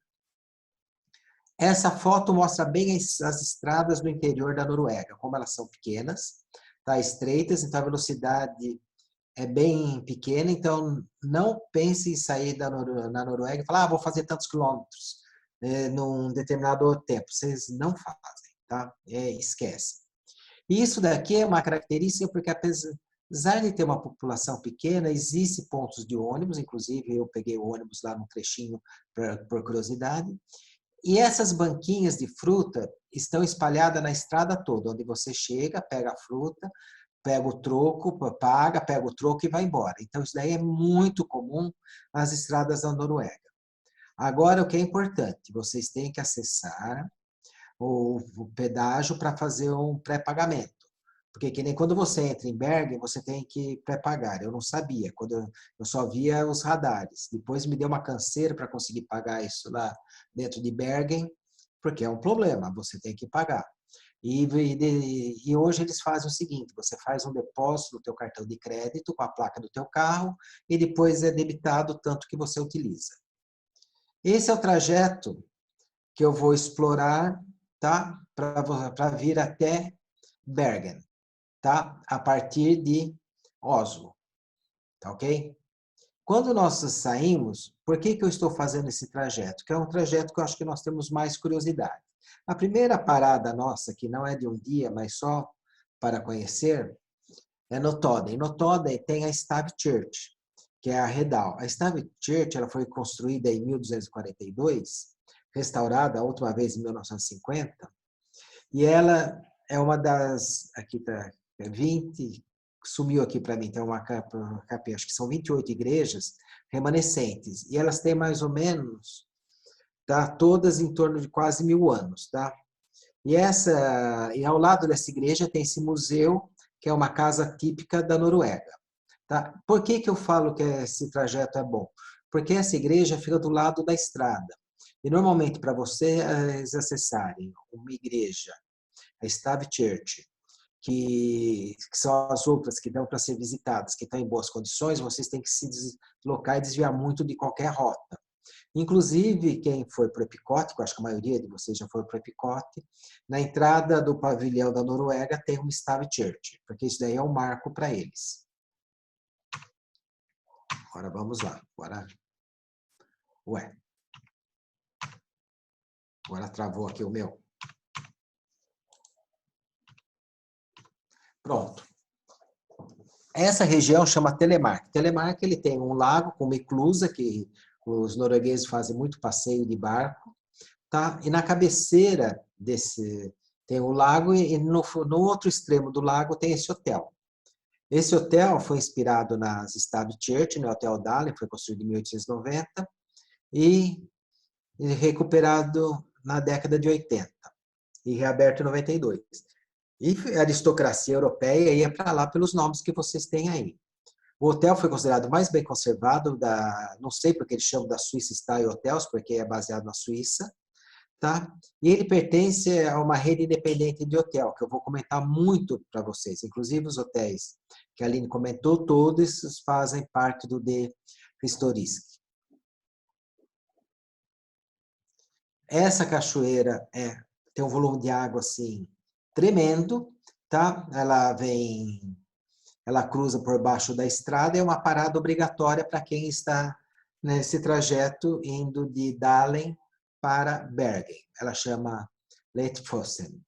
Essa foto mostra bem as estradas do interior da Noruega, como elas são pequenas, tá, estreitas, então a velocidade é bem pequena, então não pense em sair na Noruega e falar, vou fazer tantos quilômetros num determinado tempo. Vocês não fazem, tá? Esquece. Isso daqui é uma característica porque apesar de ter uma população pequena, existem pontos de ônibus, inclusive eu peguei o ônibus lá no trechinho por curiosidade, e essas banquinhas de fruta estão espalhadas na estrada toda, onde você chega, pega a fruta, pega o troco, paga, pega o troco e vai embora. Então, isso daí é muito comum nas estradas da Noruega. Agora, o que é importante, vocês têm que acessar o pedágio para fazer um pré-pagamento. Porque que nem quando você entra em Bergen, você tem que pré-pagar. Eu não sabia, quando eu só via os radares. Depois me deu uma canseira para conseguir pagar isso lá dentro de Bergen, porque é um problema, você tem que pagar. E hoje eles fazem o seguinte, você faz um depósito do teu cartão de crédito com a placa do teu carro e depois é debitado o tanto que você utiliza. Esse é o trajeto que eu vou explorar, tá? Para vir até Bergen, tá? A partir de Oslo, tá ok? Quando nós saímos, por que eu estou fazendo esse trajeto? Que é um trajeto que eu acho que nós temos mais curiosidade. A primeira parada nossa, que não é de um dia, mas só para conhecer, é no Toden. No Toden tem a Stavkirke, que é a Redal. A Stavkirke ela foi construída em 1242, restaurada a última vez em 1950, e ela é uma das, aqui está 20, sumiu aqui para mim, tem uma capinha, acho que são 28 igrejas remanescentes, e elas têm mais ou menos, tá, todas em torno de quase 1000 anos, tá? E ao lado dessa igreja tem esse museu, que é uma casa típica da Noruega, tá? Por que eu falo que esse trajeto é bom? Porque essa igreja fica do lado da estrada. E normalmente para vocês acessarem uma igreja, a Stavkirke, que são as outras que dão para ser visitadas, que estão em boas condições, vocês têm que se deslocar e desviar muito de qualquer rota. Inclusive, quem foi para o Epicote, que eu acho que a maioria de vocês já foi para o Epicote, na entrada do pavilhão da Noruega tem uma Stavkirke, porque isso daí é um marco para eles. Agora vamos lá. Agora travou aqui o meu. Pronto. Essa região chama Telemark. Telemark ele tem um lago com uma eclusa, que os noruegueses fazem muito passeio de barco, tá? E na cabeceira tem o lago e no outro extremo do lago tem esse hotel. Esse hotel foi inspirado nas Estado Church, no Hotel Dalen, foi construído em 1890 e recuperado na década de 80 e reaberto em 92. E a aristocracia europeia ia para lá pelos nomes que vocês têm aí. O hotel foi considerado mais bem conservado não sei porque eles chamam da Swiss Style Hotels, porque é baseado na Suíça, tá? E ele pertence a uma rede independente de hotel, que eu vou comentar muito para vocês. Inclusive os hotéis que a Aline comentou, todos fazem parte do De Historisk. Essa cachoeira tem um volume de água assim tremendo, tá? Ela cruza por baixo da estrada, é uma parada obrigatória para quem está nesse trajeto indo de Dalen para Bergen. Ela chama Leitfossen.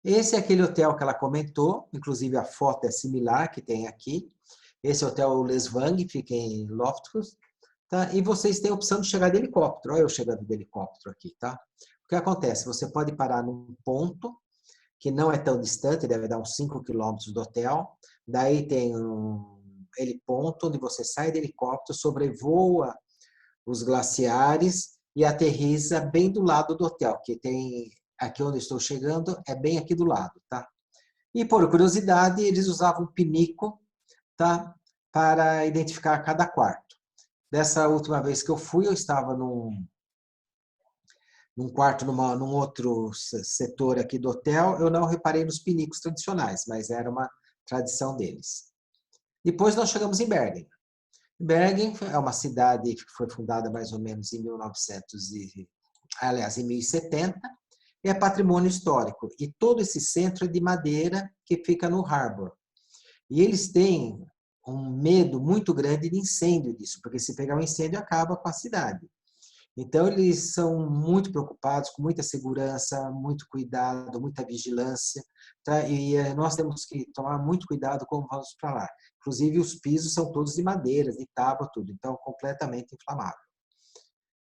Esse é aquele hotel que ela comentou, inclusive a foto é similar que tem aqui. Esse hotel é o Lesvang, fica em Lofthus. Tá? E vocês têm a opção de chegar de helicóptero. Olha eu chegando de helicóptero aqui, tá? O que acontece? Você pode parar num ponto que não é tão distante, deve dar uns 5 quilômetros do hotel. Daí tem um heliponto onde você sai de helicóptero, sobrevoa os glaciares e aterriza bem do lado do hotel, que tem aqui onde estou chegando, é bem aqui do lado, tá? E por curiosidade, eles usavam pinico, tá? Para identificar cada quarto. Dessa última vez que eu fui, eu estava num quarto, num outro setor aqui do hotel, eu não reparei nos pinicos tradicionais, mas era uma tradição deles. Depois nós chegamos em Bergen. Bergen é uma cidade que foi fundada mais ou menos em 1070, e é patrimônio histórico. E todo esse centro é de madeira que fica no Harbor. E eles têm um medo muito grande de incêndio disso, porque se pegar um incêndio acaba com a cidade. Então eles são muito preocupados, com muita segurança, muito cuidado, muita vigilância, tá? E nós temos que tomar muito cuidado como vamos para lá. Inclusive os pisos são todos de madeira, de tábua, tudo, então completamente inflamável.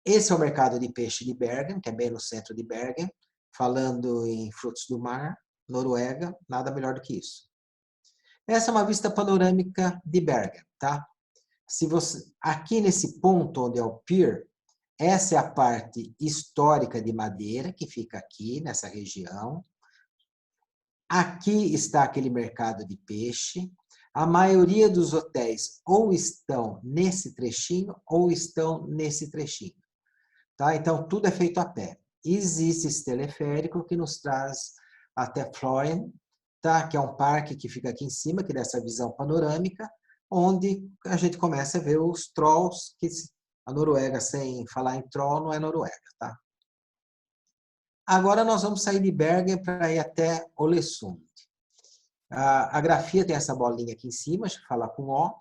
Esse é o mercado de peixe de Bergen, que é bem no centro de Bergen, falando em frutos do mar, Noruega, nada melhor do que isso. Essa é uma vista panorâmica de Bergen, tá? Se você, aqui nesse ponto onde é o pier, essa é a parte histórica de Madeira, que fica aqui nessa região. Aqui está aquele mercado de peixe. A maioria dos hotéis ou estão nesse trechinho ou estão nesse trechinho. Tá? Então, tudo é feito a pé. Existe esse teleférico que nos traz até Florian, tá? Que é um parque que fica aqui em cima, que dá essa visão panorâmica, onde a gente começa a ver os trolls, que a Noruega, sem falar em troll, não é Noruega. Tá? Agora nós vamos sair de Bergen para ir até Ålesund. A grafia tem essa bolinha aqui em cima, que fala com O,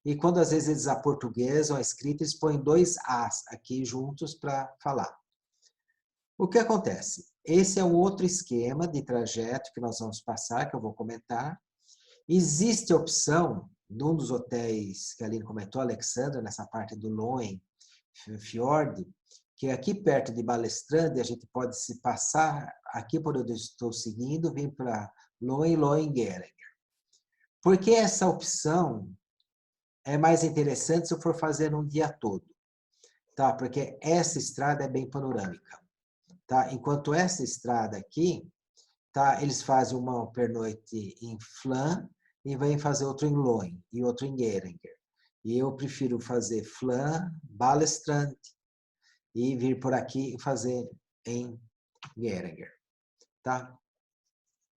e quando às vezes eles aportuguesam a escrita, eles põem 2 As aqui juntos para falar. O que acontece? Esse é um outro esquema de trajeto que nós vamos passar, que eu vou comentar. Existe a opção, num dos hotéis que a Aline comentou, Alexandra, nessa parte do Loen Fjord, que aqui perto de Balestrand, a gente pode se passar aqui por onde eu estou seguindo, vir para Loen-Geringer. Por que essa opção é mais interessante se eu for fazer um dia todo? Tá? Porque essa estrada é bem panorâmica. Tá? Enquanto essa estrada aqui, tá? Eles fazem uma pernoite em Flan e vêm fazer outro em Loen e outro em Geringer. E eu prefiro fazer Flan, Balestrand e vir por aqui e fazer em Geringer. Tá?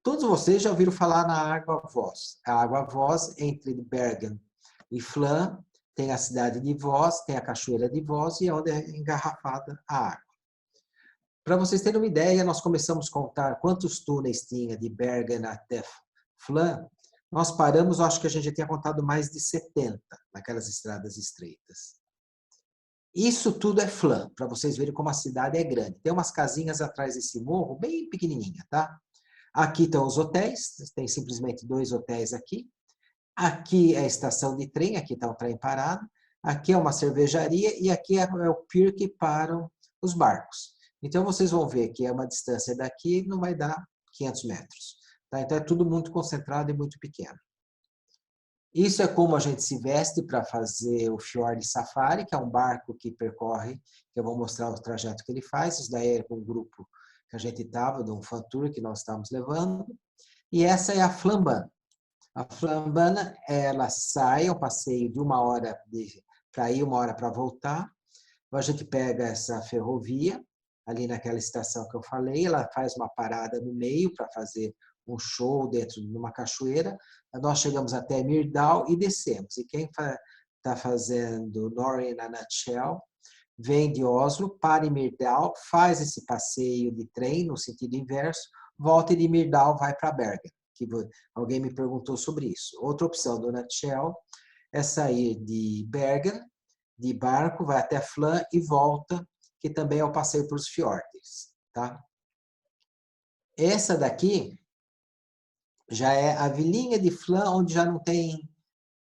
Todos vocês já ouviram falar na Água Voss. A Água Voss, entre Bergen e Flan, tem a cidade de Voss, tem a cachoeira de Voss e é onde é engarrafada a água. Para vocês terem uma ideia, nós começamos a contar quantos túneis tinha de Bergen até Flan. Nós paramos, acho que a gente já tinha contado mais de 70 naquelas estradas estreitas. Isso tudo é Flan, para vocês verem como a cidade é grande. Tem umas casinhas atrás desse morro, bem pequenininha, tá? Aqui estão os hotéis, tem simplesmente 2 hotéis aqui. Aqui é a estação de trem, aqui está o trem parado. Aqui é uma cervejaria e aqui é o pier que param os barcos. Então, vocês vão ver que é uma distância daqui, não vai dar 500 metros. Tá? Então, é tudo muito concentrado e muito pequeno. Isso é como a gente se veste para fazer o Fjord Safari, que é um barco que percorre, que eu vou mostrar o trajeto que ele faz. Isso daí é com um grupo que a gente estava, de um fan tour que nós estávamos levando. E essa é a Flambana. A Flambana, ela sai, é um passeio de 1 hora para ir, 1 hora para voltar. Então, a gente pega essa ferrovia, ali naquela estação que eu falei, ela faz uma parada no meio para fazer um show dentro de uma cachoeira. Nós chegamos até Myrdal e descemos. E quem está fazendo Norway in a Nutshell vem de Oslo, para em Myrdal, faz esse passeio de trem no sentido inverso, volta e de Myrdal vai para Bergen. Que alguém me perguntou sobre isso. Outra opção do Nutshell é sair de Bergen, de barco, vai até Flan e volta, que também é o passeio para os fiordes. Tá? Essa daqui já é a vilinha de Flan, onde já não tem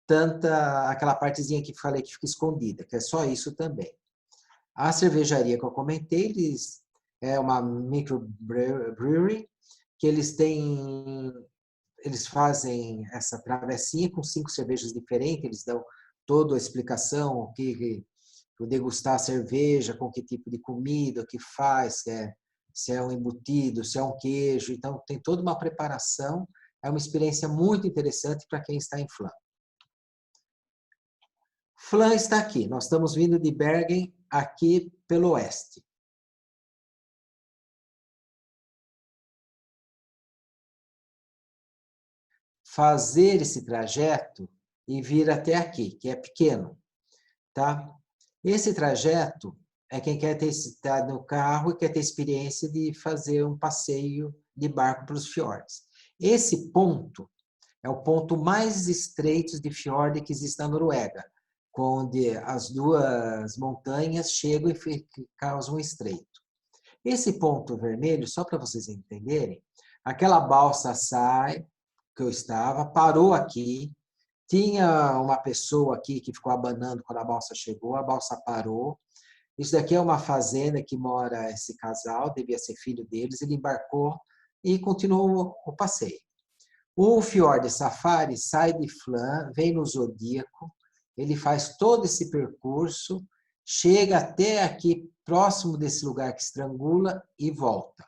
tanta aquela partezinha que falei que fica escondida, que é só isso também. A cervejaria que eu comentei, é uma microbrewery, que eles fazem essa travessinha com 5 cervejas diferentes, eles dão toda a explicação, o que degustar a cerveja, com que tipo de comida, o que faz, se é um embutido, se é um queijo. Então, tem toda uma preparação. É uma experiência muito interessante para quem está em Flan. Flan está aqui. Nós estamos vindo de Bergen, aqui pelo oeste. Fazer esse trajeto e vir até aqui, que é pequeno. Tá? Esse trajeto é quem quer estar no carro e quer ter experiência de fazer um passeio de barco para os fiordes. Esse ponto é o ponto mais estreito de fiord que existe na Noruega, onde as duas montanhas chegam e causam um estreito. Esse ponto vermelho, só para vocês entenderem, aquela balsa sai, que eu estava, parou aqui, tinha uma pessoa aqui que ficou abanando quando a balsa chegou, a balsa parou. Isso daqui é uma fazenda que mora esse casal, devia ser filho deles, ele embarcou e continuou o passeio. O Fjord Safari sai de Flan, vem no Zodíaco, ele faz todo esse percurso, chega até aqui, próximo desse lugar que estrangula e volta.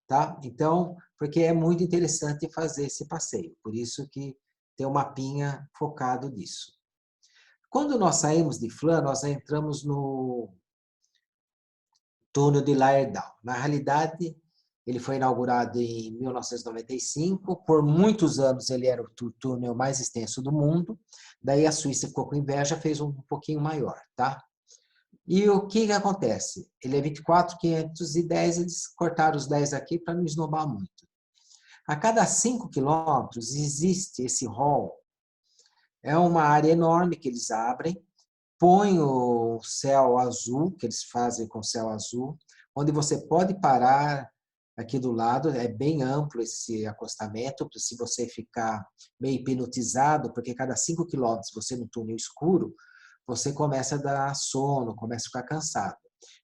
Tá? Então, porque é muito interessante fazer esse passeio, por isso que tem um mapinha focado nisso. Quando nós saímos de Flan, nós entramos no túnel de Lærdal. Na realidade, ele foi inaugurado em 1995, por muitos anos ele era o túnel mais extenso do mundo, daí a Suíça ficou com inveja, fez um pouquinho maior, tá? E o que acontece? Ele é 24.510, eles cortaram os 10 aqui para não esnobar muito. A cada 5 quilômetros existe esse hall, é uma área enorme que eles abrem, põem o céu azul, que eles fazem com céu azul, onde você pode parar aqui do lado, é bem amplo esse acostamento, se você ficar meio hipnotizado, porque cada 5 quilômetros você no túnel escuro, você começa a dar sono, começa a ficar cansado.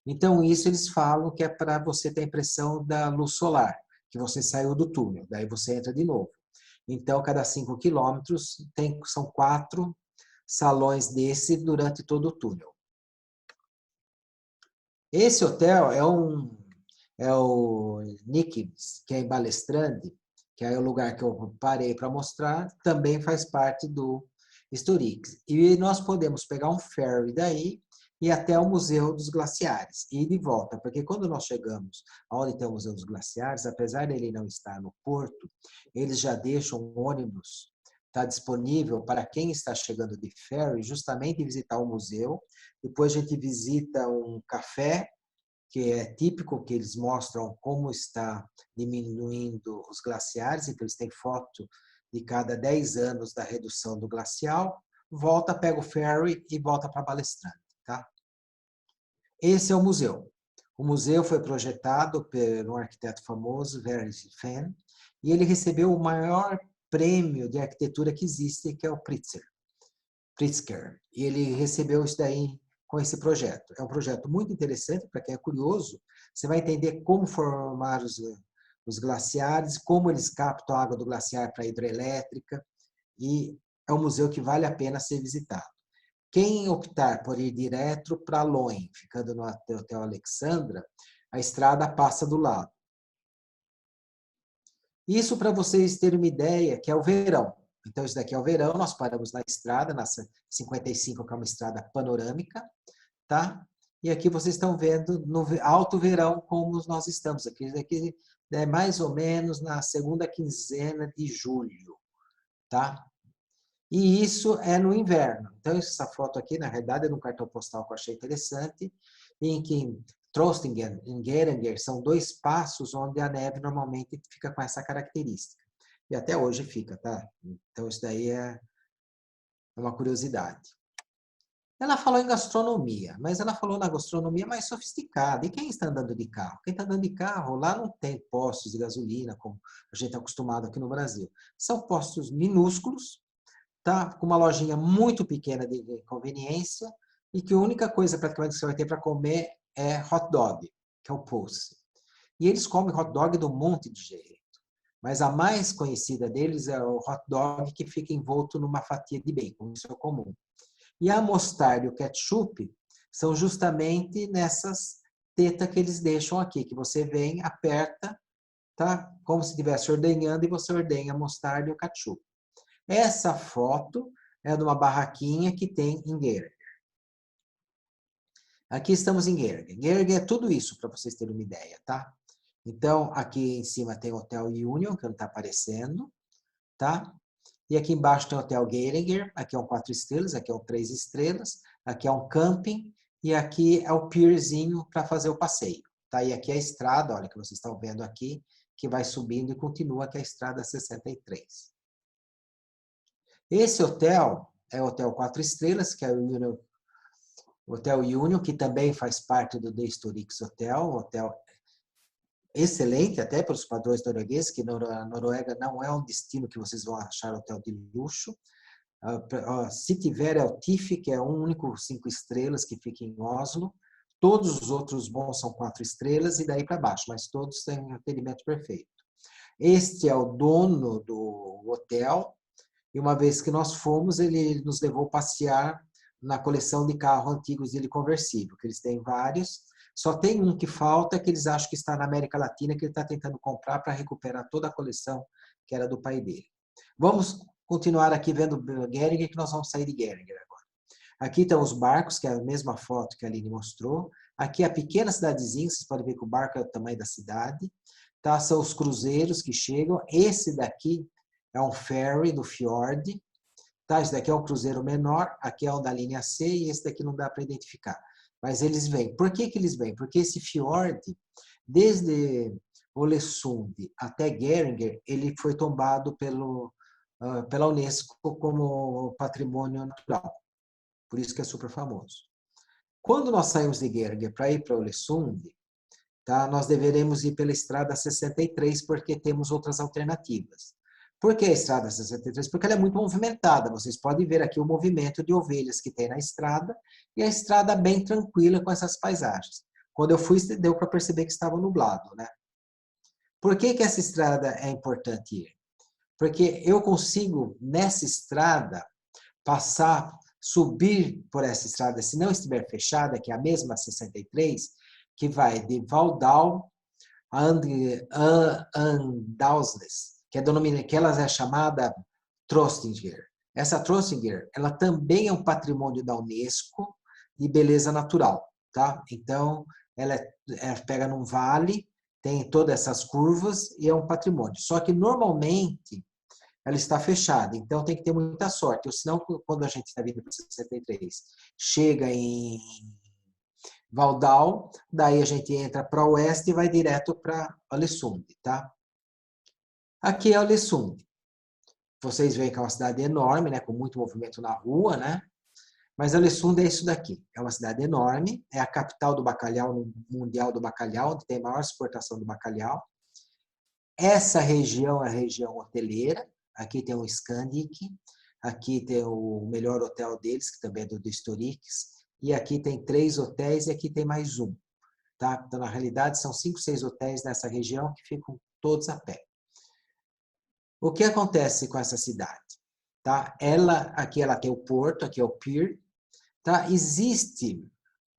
Então, isso eles falam que é para você ter a impressão da luz solar, que você saiu do túnel, daí você entra de novo. Então, cada 5 quilômetros são 4 salões desse durante todo o túnel. Esse hotel é o Nikkims, que é em Balestrand, que é o lugar que eu parei para mostrar, também faz parte do Historiques. E nós podemos pegar um ferry daí e até o Museu dos Glaciares, e ir de volta, porque quando nós chegamos aonde tem o Museu dos Glaciares, apesar dele não estar no porto, eles já deixam um ônibus, está disponível para quem está chegando de ferry, justamente visitar o museu. Depois a gente visita um café, que é típico, que eles mostram como está diminuindo os glaciares, então eles têm foto de cada 10 anos da redução do glacial, volta, pega o ferry e volta para Balestrand. Tá? Esse é o museu. O museu foi projetado por um arquiteto famoso, Verre Fenn, e ele recebeu o maior prêmio de arquitetura que existe, que é o Pritzker. E ele recebeu isso daí com esse projeto. É um projeto muito interessante, para quem é curioso, você vai entender como formar os glaciares, como eles captam a água do glaciar para a hidrelétrica, e é um museu que vale a pena ser visitado. Quem optar por ir direto para Loen, ficando no Hotel Alexandra, a estrada passa do lado. Isso para vocês terem uma ideia, que é o verão. Então, isso daqui é o verão, nós paramos na estrada, na 55, que é uma estrada panorâmica, tá? E aqui vocês estão vendo no alto verão como nós estamos. Aqui é mais ou menos na segunda quinzena de julho, tá? E isso é no inverno. Então, essa foto aqui, na realidade, é num cartão postal que eu achei interessante, em que Trostingen e Geringer são 2 passos onde a neve normalmente fica com essa característica. E até hoje fica, tá? Então, isso daí é uma curiosidade. Ela falou em gastronomia, mas ela falou na gastronomia mais sofisticada. E quem está andando de carro? Quem está andando de carro, lá não tem postos de gasolina, como a gente é acostumado aqui no Brasil. São postos minúsculos, tá? Com uma lojinha muito pequena de conveniência, e que a única coisa praticamente que você vai ter para comer é hot dog, que é o Pulse. E eles comem hot dog de um monte de jeito. Mas a mais conhecida deles é o hot dog que fica envolto numa fatia de bacon, isso é comum. E a mostarda e o ketchup são justamente nessas tetas que eles deixam aqui, que você vem, aperta, tá? Como se estivesse ordenhando, e você ordenha a mostarda e o ketchup. Essa foto é de uma barraquinha que tem em Geringer. Aqui estamos em Geringer. Geringer é tudo isso, para vocês terem uma ideia, tá? Então, aqui em cima tem o Hotel Union, que não está aparecendo, tá? E aqui embaixo tem o Hotel Geringer, aqui é um 4 estrelas, aqui é um 3 estrelas, aqui é um camping, e aqui é o pierzinho para fazer o passeio, tá? E aqui é a estrada, olha, que vocês estão vendo aqui, que vai subindo e continua, que é a estrada 63. Esse hotel é o Hotel 4 estrelas, que é o Hotel Union, que também faz parte do The Historics Hotel, um hotel excelente, até pelos padrões noruegueses, que a Noruega não é um destino que vocês vão achar hotel de luxo. Se tiver, é o TIFF, que é o único 5 estrelas que fica em Oslo. Todos os outros bons são 4 estrelas e daí para baixo, mas todos têm um atendimento perfeito. Este é o dono do hotel, e uma vez que nós fomos, ele nos levou a passear na coleção de carros antigos dele conversível, que eles têm vários. Só tem um que falta, que eles acham que está na América Latina, que ele está tentando comprar para recuperar toda a coleção que era do pai dele. Vamos continuar aqui vendo Geringer, que nós vamos sair de Geringer agora. Aqui estão os barcos, que é a mesma foto que a Aline mostrou. Aqui é a pequena cidadezinha, vocês podem ver que o barco é o tamanho da cidade. Tá? São os cruzeiros que chegam. Esse daqui é um ferry do Fjord. Tá? Esse daqui é um cruzeiro menor, aqui é o da linha C, e esse daqui não dá para identificar. Mas eles vêm. Por que eles vêm? Porque esse Fjord, desde Ålesund até Geringer, ele foi tombado pela Unesco como patrimônio natural. Por isso que é super famoso. Quando nós saímos de Geringer para ir para Ålesund, tá? Nós deveremos ir pela estrada 63, porque temos outras alternativas. Por que a estrada 63? Porque ela é muito movimentada. Vocês podem ver aqui o movimento de ovelhas que tem na estrada, e a estrada bem tranquila com essas paisagens. Quando eu fui, deu para perceber que estava nublado, né? Por que essa estrada é importante ir? Porque eu consigo, nessa estrada, subir por essa estrada, se não estiver fechada, que é a mesma 63, que vai de Valdau a Andalsnes, que ela é chamada Trostinger. Essa Trostinger, ela também é um patrimônio da Unesco de beleza natural, tá? Então, ela pega num vale, tem todas essas curvas e é um patrimônio. Só que, normalmente, ela está fechada, então tem que ter muita sorte. Ou senão, quando a gente está vindo para 63, chega em Valdau, daí a gente entra para o oeste e vai direto para Ålesund, tá? Aqui é Ålesund. Vocês veem que é uma cidade enorme, né, com muito movimento na rua, né? Mas Ålesund é isso daqui. É uma cidade enorme, é a capital do bacalhau, mundial do bacalhau, onde tem a maior exportação do bacalhau. Essa região é a região hoteleira. Aqui tem o Scandic, aqui tem o melhor hotel deles, que também é do Historics, e aqui tem 3 hotéis, e aqui tem mais um. Tá? Então, na realidade, são 5, 6 hotéis nessa região que ficam todos a pé. O que acontece com essa cidade? Tá? Aqui ela tem o porto, aqui é o pier. Tá? Existe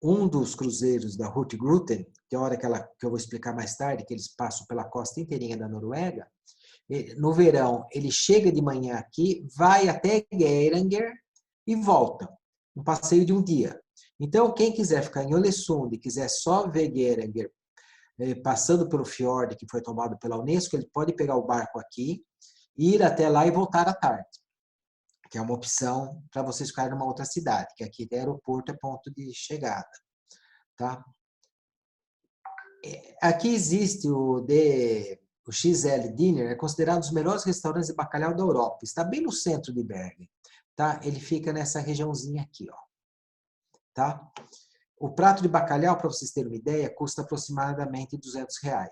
um dos cruzeiros da Hurtigruten, que é a hora que eu vou explicar mais tarde, que eles passam pela costa inteirinha da Noruega. No verão, ele chega de manhã aqui, vai até Geiranger e volta. Um passeio de um dia. Então, quem quiser ficar em Ålesund e quiser só ver Geiranger, passando pelo fiord que foi tomado pela Unesco, ele pode pegar o barco aqui, ir até lá e voltar à tarde, que é uma opção para vocês ficarem numa outra cidade, que aqui é aeroporto, é ponto de chegada. Tá? Aqui existe o XL Dinner, é considerado um dos melhores restaurantes de bacalhau da Europa. Está bem no centro de Bergen. Tá? Ele fica nessa regiãozinha aqui. Ó. Tá? O prato de bacalhau, para vocês terem uma ideia, custa aproximadamente R$200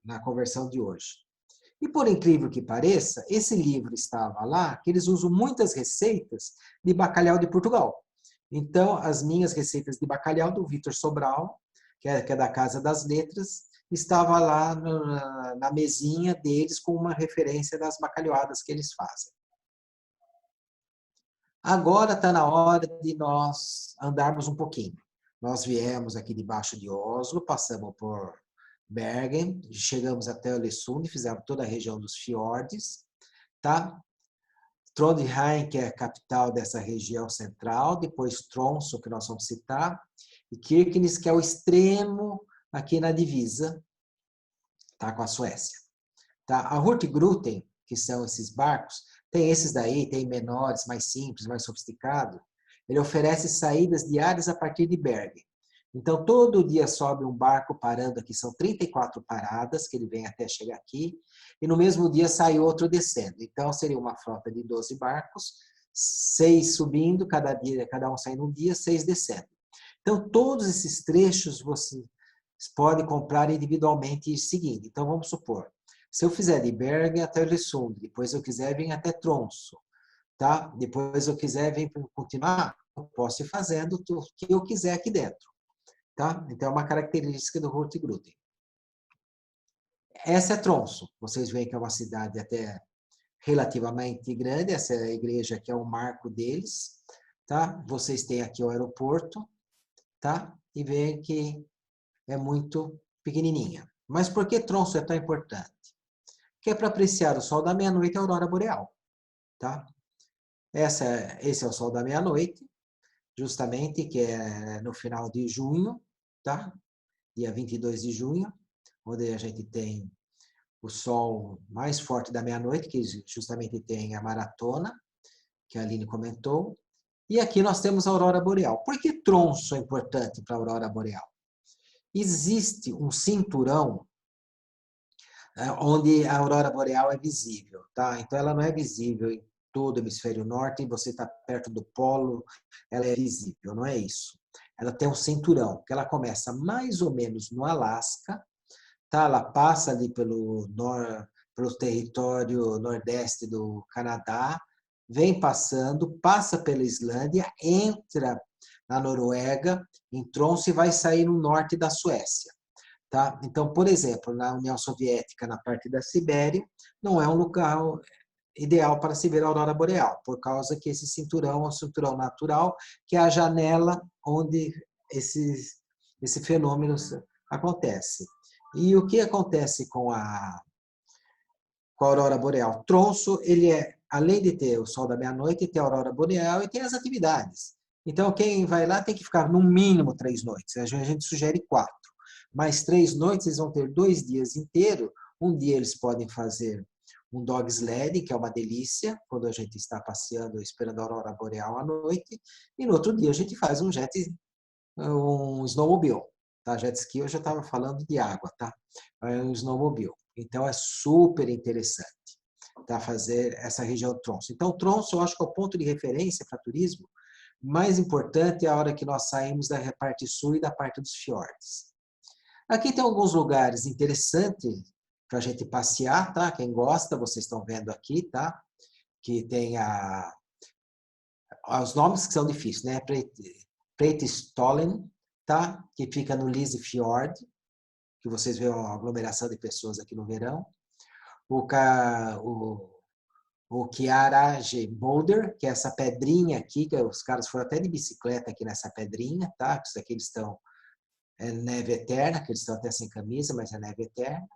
na conversão de hoje. E por incrível que pareça, esse livro estava lá, que eles usam muitas receitas de bacalhau de Portugal. Então, as minhas receitas de bacalhau do Vitor Sobral, que é da Casa das Letras, estava lá na mesinha deles com uma referência das bacalhoadas que eles fazem. Agora está na hora de nós andarmos um pouquinho. Nós viemos aqui debaixo de Oslo, passamos por Bergen, chegamos até Ålesund, fizemos toda a região dos fiordes, tá? Trondheim, que é a capital dessa região central, depois Tromsø, que nós vamos citar, e Kirkenes, que é o extremo aqui na divisa, tá, com a Suécia. Tá? A Hurtigruten, que são esses barcos, tem esses daí, tem menores, mais simples, mais sofisticados, ele oferece saídas diárias a partir de Bergen. Então, todo dia sobe um barco parando aqui, são 34 paradas, que ele vem até chegar aqui, e no mesmo dia sai outro descendo. Então, seria uma frota de 12 barcos, 6 subindo, cada um saindo um dia, 6 descendo. Então, todos esses trechos vocês podem comprar individualmente e ir seguindo. Então, vamos supor, se eu fizer de Bergen até Ålesund, depois eu quiser vir até Tromsø, tá? Depois eu quiser vir continuar, eu posso ir fazendo o que eu quiser aqui dentro. Tá? Então, é uma característica do Hurtigruten. Essa é Tromsø. Vocês veem que é uma cidade até relativamente grande. Essa igreja aqui é o marco deles. Tá? Vocês têm aqui o aeroporto. Tá? E veem que é muito pequenininha. Mas por que Tromsø é tão importante? Que é para apreciar o sol da meia-noite e a aurora boreal. Tá? Esse é o sol da meia-noite, justamente, que é no final de junho, tá? Dia 22 de junho, onde a gente tem o sol mais forte da meia-noite, que justamente tem a maratona, que a Aline comentou. E aqui nós temos a aurora boreal. Por que Tromsø é importante para a aurora boreal? Existe um cinturão onde a aurora boreal é visível, tá? Então, ela não é visível em todo o hemisfério norte, e você está perto do polo, ela é visível, não é isso. Ela tem um cinturão, que ela começa mais ou menos no Alasca, tá? Ela passa ali pelo território nordeste do Canadá, vem passando, passa pela Islândia, entra na Noruega, em Tromsø e vai sair no norte da Suécia. Tá? Então, por exemplo, na União Soviética, na parte da Sibéria, não é um lugar ideal para se ver a aurora boreal, por causa que esse cinturão é um cinturão natural, que é a janela onde esse fenômeno acontece. E o que acontece com a aurora boreal? Tromsø, ele além de ter o sol da meia-noite, tem a aurora boreal e tem as atividades. Então, quem vai lá tem que ficar no mínimo 3 noites. A gente sugere 4. Mas 3 noites, eles vão ter 2 dias inteiros. Um dia eles podem fazer um dog sledding, que é uma delícia, quando a gente está passeando, esperando a aurora boreal à noite. E no outro dia a gente faz um snowmobile. Tá? Jet ski eu já estava falando de água, tá? É um snowmobile. Então é super interessante, tá? Fazer essa região Tromsø. Então Tromsø eu acho que é o ponto de referência para turismo mais importante é a hora que nós saímos da parte sul e da parte dos fiordes. Aqui tem alguns lugares interessantes para a gente passear, tá? Quem gosta, vocês estão vendo aqui, tá? Que tem os nomes que são difíceis, né? Preitestollen, tá? Que fica no Lyse Fjord, que vocês veem uma aglomeração de pessoas aqui no verão. O Kiarage Boulder, que é essa pedrinha aqui, que os caras foram até de bicicleta aqui nessa pedrinha, tá? Isso aqui eles estão, é neve eterna, que eles estão até sem camisa, mas é neve eterna.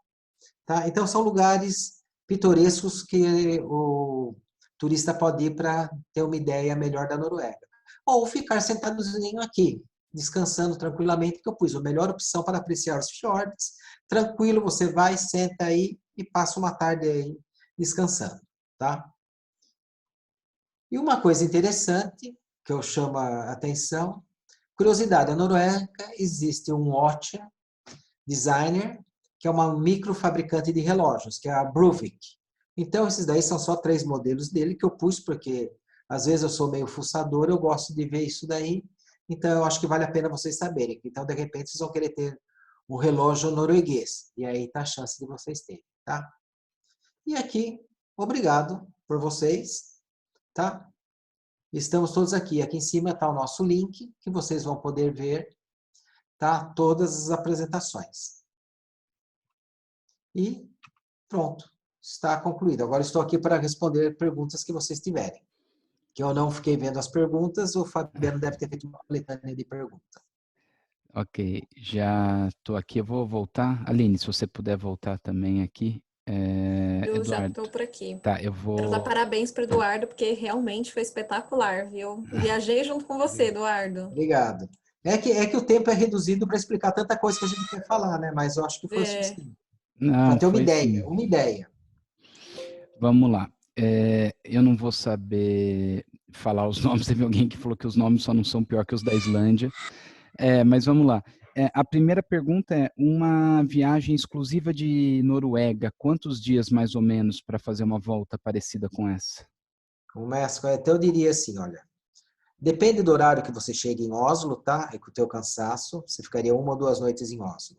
Tá? Então, são lugares pitorescos que o turista pode ir para ter uma ideia melhor da Noruega. Ou ficar sentadozinho aqui, descansando tranquilamente, que eu pus a melhor opção para apreciar os fiordes. Tranquilo, você vai, senta aí e passa uma tarde aí descansando. Tá? E uma coisa interessante que eu chamo a atenção, curiosidade, na Noruega existe um watch designer, que é uma microfabricante de relógios, que é a Bruvik. Então, esses daí são só 3 modelos dele que eu pus, porque às vezes eu sou meio fuçador, eu gosto de ver isso daí, então eu acho que vale a pena vocês saberem. Então, de repente, vocês vão querer ter um relógio norueguês, e aí está a chance de vocês terem, tá? E aqui, obrigado por vocês, tá? Estamos todos aqui. Aqui em cima está o nosso link, que vocês vão poder ver, tá? Todas as apresentações. E pronto, está concluído. Agora estou aqui para responder perguntas que vocês tiverem. Que eu não fiquei vendo as perguntas, o Fabiano deve ter feito uma coletânea de perguntas. Ok, já estou aqui, eu vou voltar. Aline, se você puder voltar também aqui. Eu já Eduardo. estou por aqui. Tá, eu Quero dar vou... parabéns para o Eduardo, porque realmente foi espetacular, viu? Viajei junto com você, Eduardo. Obrigado. É que o tempo é reduzido para explicar tanta coisa que a gente quer falar, né? Mas eu acho que foi suficiente. Para Não, ter uma foi ideia, sim. uma ideia. Vamos lá. Eu não vou saber falar os nomes. Teve alguém que falou que os nomes só não são pior que os da Islândia. Mas vamos lá. A primeira pergunta é: uma viagem exclusiva de Noruega, quantos dias mais ou menos para fazer uma volta parecida com essa? Começa, até eu diria assim, olha, depende do horário que você chega em Oslo, tá? E com o teu cansaço, você ficaria 1 ou 2 noites em Oslo.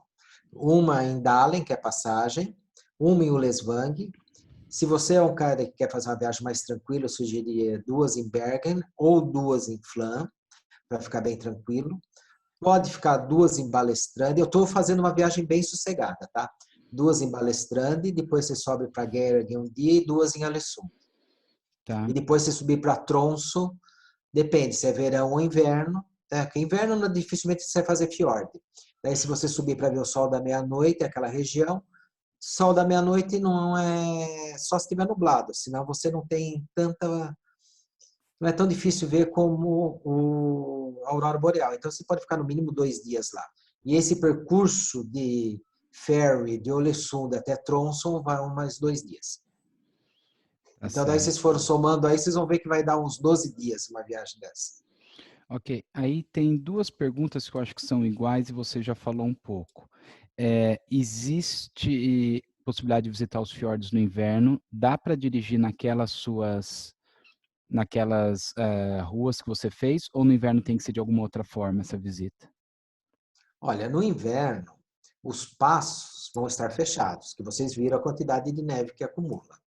Uma em Dalen, que é passagem, uma em Ullensvang. Se você é um cara que quer fazer uma viagem mais tranquila, eu sugeriria 2 em Bergen ou 2 em Flan, para ficar bem tranquilo. Pode ficar 2 em Balestrand. Eu estou fazendo uma viagem bem sossegada, tá? 2 em Balestrand, depois você sobe para Gergen um dia e 2 em Alessund. Tá. E depois você subir para Tromsø, depende se é verão ou inverno. Tá? Porque inverno dificilmente você vai fazer fiord. Daí se você subir para ver o sol da meia-noite, aquela região, sol da meia-noite não é só se estiver nublado, senão você não tem tanta... Não é tão difícil ver como a aurora boreal. Então você pode ficar no mínimo 2 dias lá. E esse percurso de ferry de Ålesund até Tromsø vai mais 2 dias. Tá Então daí certo. vocês foram somando aí, vocês vão ver que vai dar uns 12 dias uma viagem dessa. Ok, aí tem 2 perguntas que eu acho que são iguais e você já falou um pouco. Existe possibilidade de visitar os fiordes no inverno? Dá para dirigir naquelas ruas que você fez, ou no inverno tem que ser de alguma outra forma essa visita? Olha, no inverno, os passos vão estar fechados, que vocês viram a quantidade de neve que acumula.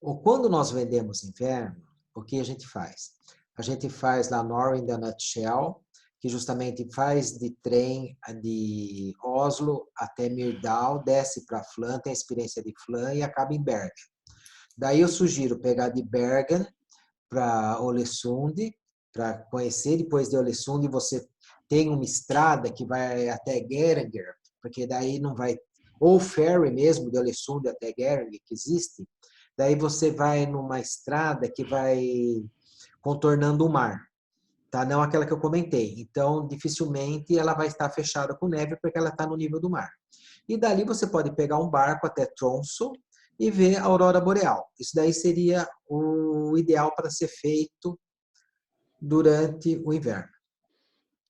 Ou quando nós vendemos inverno, o que a gente faz? A gente faz lá Norway in the Nutshell, que justamente faz de trem de Oslo até Myrdal, desce para Flan, tem a experiência de Flan e acaba em Bergen. Daí eu sugiro pegar de Bergen para Ålesund, para conhecer. Depois de Ålesund você tem uma estrada que vai até Geiranger, porque daí não vai... Ou ferry mesmo, de Ålesund até Geiranger, que existe. Daí você vai numa estrada que vai contornando o mar, tá? Não aquela que eu comentei. Então, dificilmente ela vai estar fechada com neve, porque ela está no nível do mar. E dali você pode pegar um barco até Tromsø e ver a aurora boreal. Isso daí seria o ideal para ser feito durante o inverno.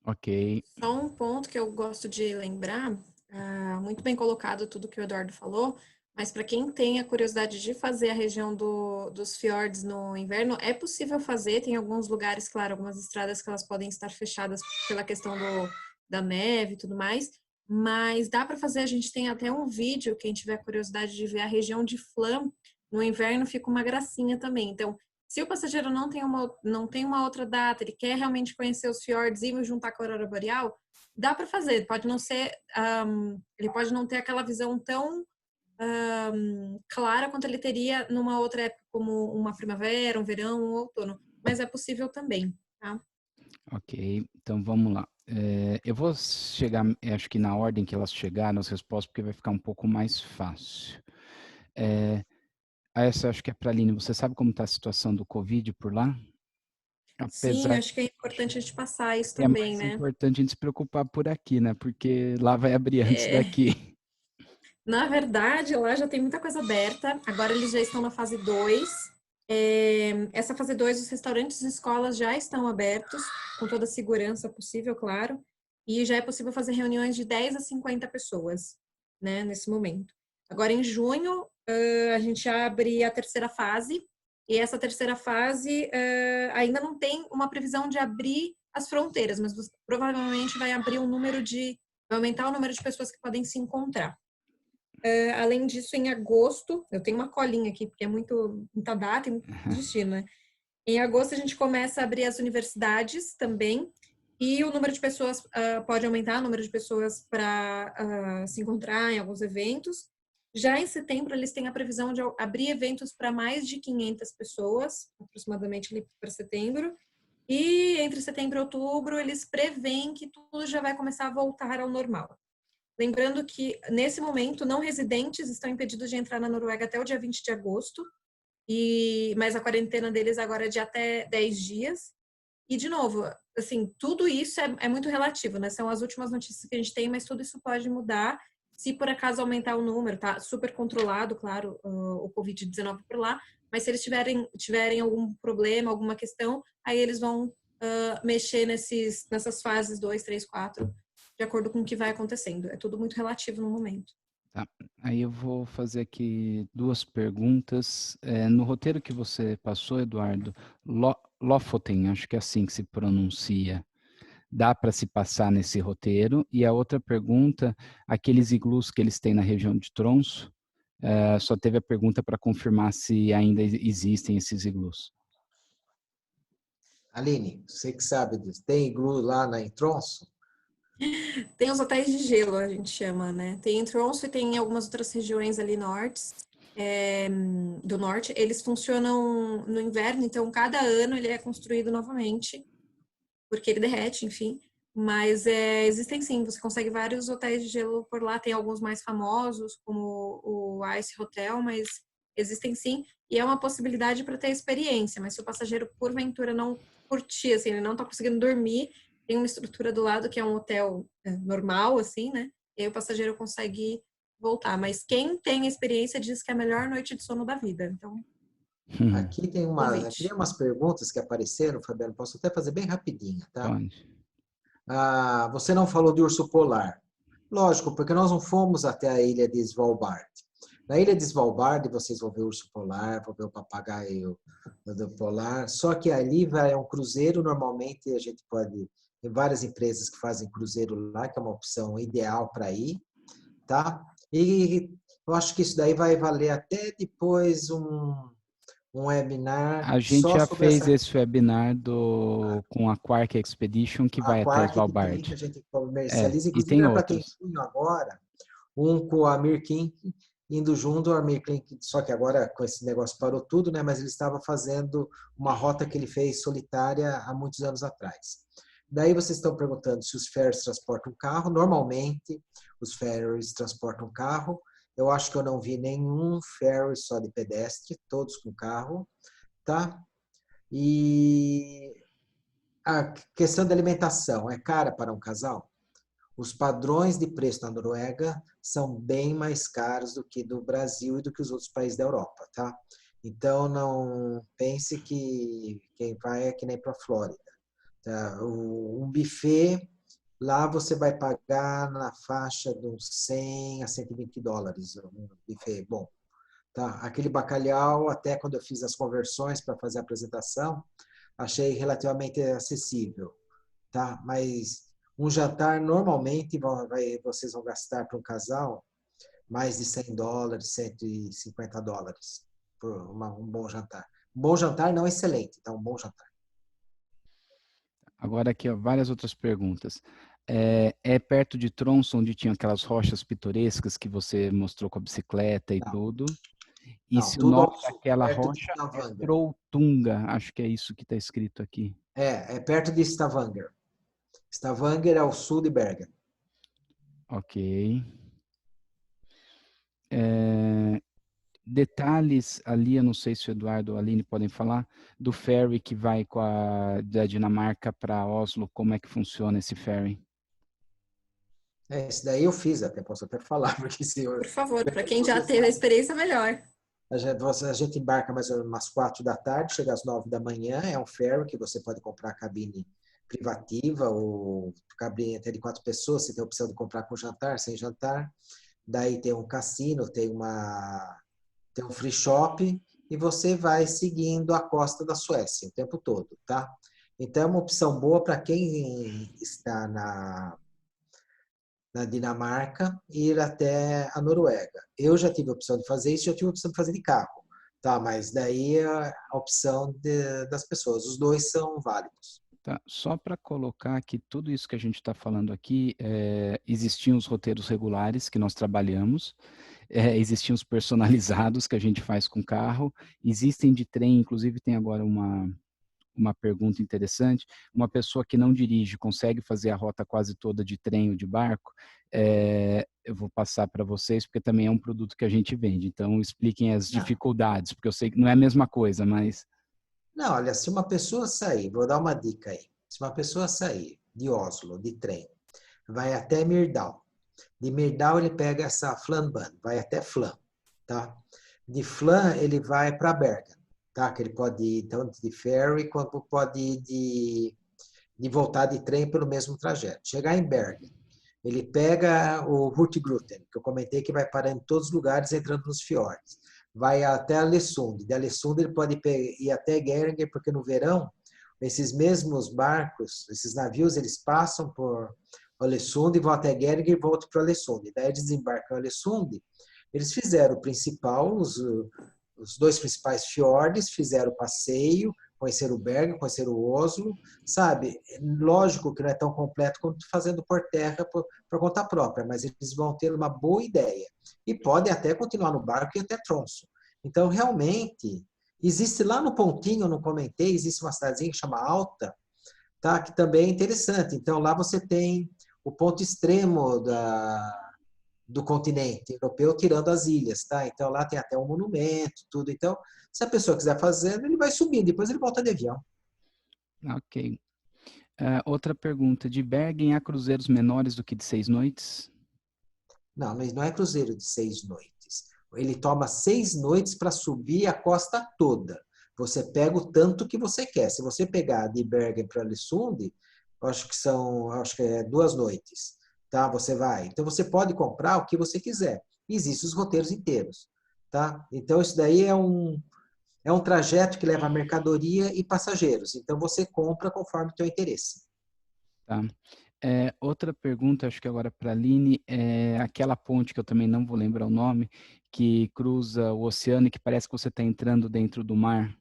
Ok. Só um ponto que eu gosto de lembrar, muito bem colocado tudo que o Eduardo falou, mas para quem tem a curiosidade de fazer a região dos fiordes no inverno, é possível fazer, tem alguns lugares, claro, algumas estradas que elas podem estar fechadas pela questão da neve e tudo mais, mas dá para fazer, a gente tem até um vídeo, quem tiver curiosidade de ver a região de Flam, no inverno fica uma gracinha também, então Se o passageiro não tem uma outra data, ele quer realmente conhecer os fiordes e juntar com a aurora boreal, dá para fazer. Pode não ser, ele pode não ter aquela visão tão clara quanto ele teria numa outra época, como uma primavera, um verão, um outono. Mas é possível também, tá? Ok, então vamos lá. Eu vou chegar, acho que na ordem que elas chegaram, as respostas, porque vai ficar um pouco mais fácil. Essa acho que é para a Aline. Você sabe como está a situação do Covid por lá? Sim, Apesar acho que é importante a gente passar isso que é também, mais né? importante a gente se preocupar por aqui, né? Porque lá vai abrir antes daqui. Na verdade, lá já tem muita coisa aberta. Agora eles já estão na fase 2. Essa fase 2, os restaurantes e escolas já estão abertos, com toda a segurança possível, claro. E já é possível fazer reuniões de 10 a 50 pessoas, né, nesse momento. Agora, em junho, a gente abre a terceira fase. E essa terceira fase ainda não tem uma previsão de abrir as fronteiras, mas provavelmente vai abrir vai aumentar o número de pessoas que podem se encontrar. Além disso, em agosto, eu tenho uma colinha aqui, porque é muita data e muito destino, né? Em agosto, a gente começa a abrir as universidades também, e o número de pessoas pode aumentar, o número de pessoas para se encontrar em alguns eventos. Já em setembro, eles têm a previsão de abrir eventos para mais de 500 pessoas, aproximadamente ali para setembro. E entre setembro e outubro, eles preveem que tudo já vai começar a voltar ao normal. Lembrando que, nesse momento, não residentes estão impedidos de entrar na Noruega até o dia 20 de agosto, mas a quarentena deles agora é de até 10 dias. E, de novo, assim, tudo isso é muito relativo, né? São as últimas notícias que a gente tem, mas tudo isso pode mudar se por acaso aumentar o número, tá super controlado, claro, o Covid-19 por lá, mas se eles tiverem algum problema, alguma questão, aí eles vão mexer nessas fases 2, 3, 4, de acordo com o que vai acontecendo. É tudo muito relativo no momento. Tá. Aí eu vou fazer aqui duas perguntas. No roteiro que você passou, Eduardo, Lofoten, acho que é assim que se pronuncia. Dá para se passar nesse roteiro? E a outra pergunta, aqueles iglus que eles têm na região de Tromsø, só teve a pergunta para confirmar se ainda existem esses iglus. Aline, você que sabe disso, tem iglu lá em Tromsø? Tem os hotéis de gelo, a gente chama, né? Tem em Tromsø e tem em algumas outras regiões ali do norte. Eles funcionam no inverno, então cada ano ele é construído novamente, porque ele derrete, enfim. Mas existem sim, você consegue vários hotéis de gelo por lá. Tem alguns mais famosos, como o Ice Hotel, mas existem sim. E é uma possibilidade para ter experiência. Mas se o passageiro, porventura, não curtir, assim, ele não está conseguindo dormir, tem uma estrutura do lado que é um hotel normal, assim, né? E aí o passageiro consegue voltar. Mas quem tem experiência diz que é a melhor noite de sono da vida. Então, Aqui tem convite. umas perguntas que apareceram, Fabiano, posso até fazer bem rapidinho, tá? Pode. Você não falou de urso polar. Lógico, porque nós não fomos até a ilha de Svalbard. Na ilha de Svalbard, vocês vão ver o urso polar, vão ver o papagaio do polar, só que ali é um cruzeiro, normalmente a gente pode, tem várias empresas que fazem cruzeiro lá, que é uma opção ideal para ir, tá? E eu acho que isso daí vai valer até depois um webinar A gente só já sobre fez essa esse webinar com a Quark Expedition, que a vai até Quark que também que a Svalbard. gente comercializa, E inclusive tem era para ter em outros. junho agora, um com a Mirkin indo junto, a Mirkin, só que agora com esse negócio parou tudo, né? Mas ele estava fazendo uma rota que ele fez solitária há muitos anos atrás. Daí vocês estão perguntando se os ferries transportam carro. Normalmente, os ferries transportam carro. Eu acho que eu não vi nenhum ferry só de pedestre, todos com carro, tá? E a questão da alimentação é cara para um casal? Os padrões de preço na Noruega são bem mais caros do que do Brasil e do que os outros países da Europa, tá? Então, não pense que quem vai é que nem para a Flórida. Tá? Um buffet, lá você vai pagar na faixa de uns 100 a 120 dólares, um buffet bom. Tá? Aquele bacalhau, até quando eu fiz as conversões para fazer a apresentação, achei relativamente acessível, tá? Mas um jantar, normalmente, vocês vão gastar para um casal mais de 100 dólares, 150 dólares por um bom jantar. Bom jantar, não excelente, tá? Um bom jantar. Agora aqui, ó, várias outras perguntas. É perto de Tromsø, onde tinha aquelas rochas pitorescas que você mostrou com a bicicleta e Não, tudo? E não, se o tudo nome ao sul, daquela perto de rocha é Stavanger. Trolltunga, acho que é isso que está escrito aqui. É perto de Stavanger. Stavanger é ao sul de Bergen. Ok. Detalhes ali, eu não sei se o Eduardo ou a Aline podem falar, do ferry que vai da Dinamarca para Oslo, como é que funciona esse ferry? Esse daí eu fiz até, posso até falar, porque se eu Por favor, para quem já você teve a sabe, experiência, melhor. a gente embarca mais ou menos umas 4 da tarde, chega às 9 da manhã, é um ferry que você pode comprar cabine privativa ou cabine até de 4 pessoas, você tem a opção de comprar com jantar, sem jantar. Daí tem um cassino, tem um free shop e você vai seguindo a costa da Suécia o tempo todo, tá? Então é uma opção boa para quem está na Dinamarca e ir até a Noruega. Eu já tive a opção de fazer isso, já tive a opção de fazer de carro, tá? Mas daí é a opção das pessoas. Os dois são válidos. Tá? Só para colocar que tudo isso que a gente está falando aqui, existiam os roteiros regulares que nós trabalhamos, existiam os personalizados que a gente faz com carro, existem de trem, inclusive tem agora uma pergunta interessante. Uma pessoa que não dirige consegue fazer a rota quase toda de trem ou de barco? Eu vou passar para vocês, porque também é um produto que a gente vende. Então, expliquem as Não, dificuldades, porque eu sei que não é a mesma coisa, mas... não, olha, se uma pessoa sair, vou dar uma dica aí. Se uma pessoa sair de Oslo, de trem, vai até Myrdal. De Myrdal ele pega essa Flamban, vai até Flam, tá? De Flam ele vai para Bergen, tá? Que ele pode ir tanto de ferry quanto pode ir de voltar de trem pelo mesmo trajeto. Chegar em Bergen, ele pega o Hurtigruten, que eu comentei que vai parar em todos os lugares, entrando nos fiordes. Vai até Alessund. De Alessund ele pode ir até Geringen, porque no verão, esses mesmos barcos, esses navios, eles passam por Alessund e vão até Geringen e voltam para Alessund. Daí desembarcam em Alessund. Eles fizeram o principal, os dois principais fiordes, fizeram o passeio, conheceram o Bergen, conheceram o Oslo, sabe? Lógico que não é tão completo quanto fazendo por terra por conta própria, mas eles vão ter uma boa ideia. E podem até continuar no barco e até Tromsø. Então, realmente, existe lá no Pontinho, eu não comentei, existe uma cidadezinha que chama Alta, tá? Que também é interessante. Então, lá você tem o ponto extremo do continente europeu, tirando as ilhas, tá? Então, lá tem até um monumento, tudo. Então, se a pessoa quiser fazer, ele vai subindo, depois ele volta de avião. Ok. Outra pergunta. De Bergen há cruzeiros menores do que de 6 noites? Não, mas não é cruzeiro de 6 noites. Ele toma 6 noites para subir a costa toda. Você pega o tanto que você quer. Se você pegar de Bergen para Lissund, acho que é 2 noites, tá? Você vai. Então você pode comprar o que você quiser. Existem os roteiros inteiros, tá? Então isso daí é um trajeto que leva mercadoria e passageiros. Então você compra conforme o teu interesse. Tá. Outra pergunta, acho que agora para a Aline, é aquela ponte que eu também não vou lembrar o nome, que cruza o oceano e que parece que você está entrando dentro do mar.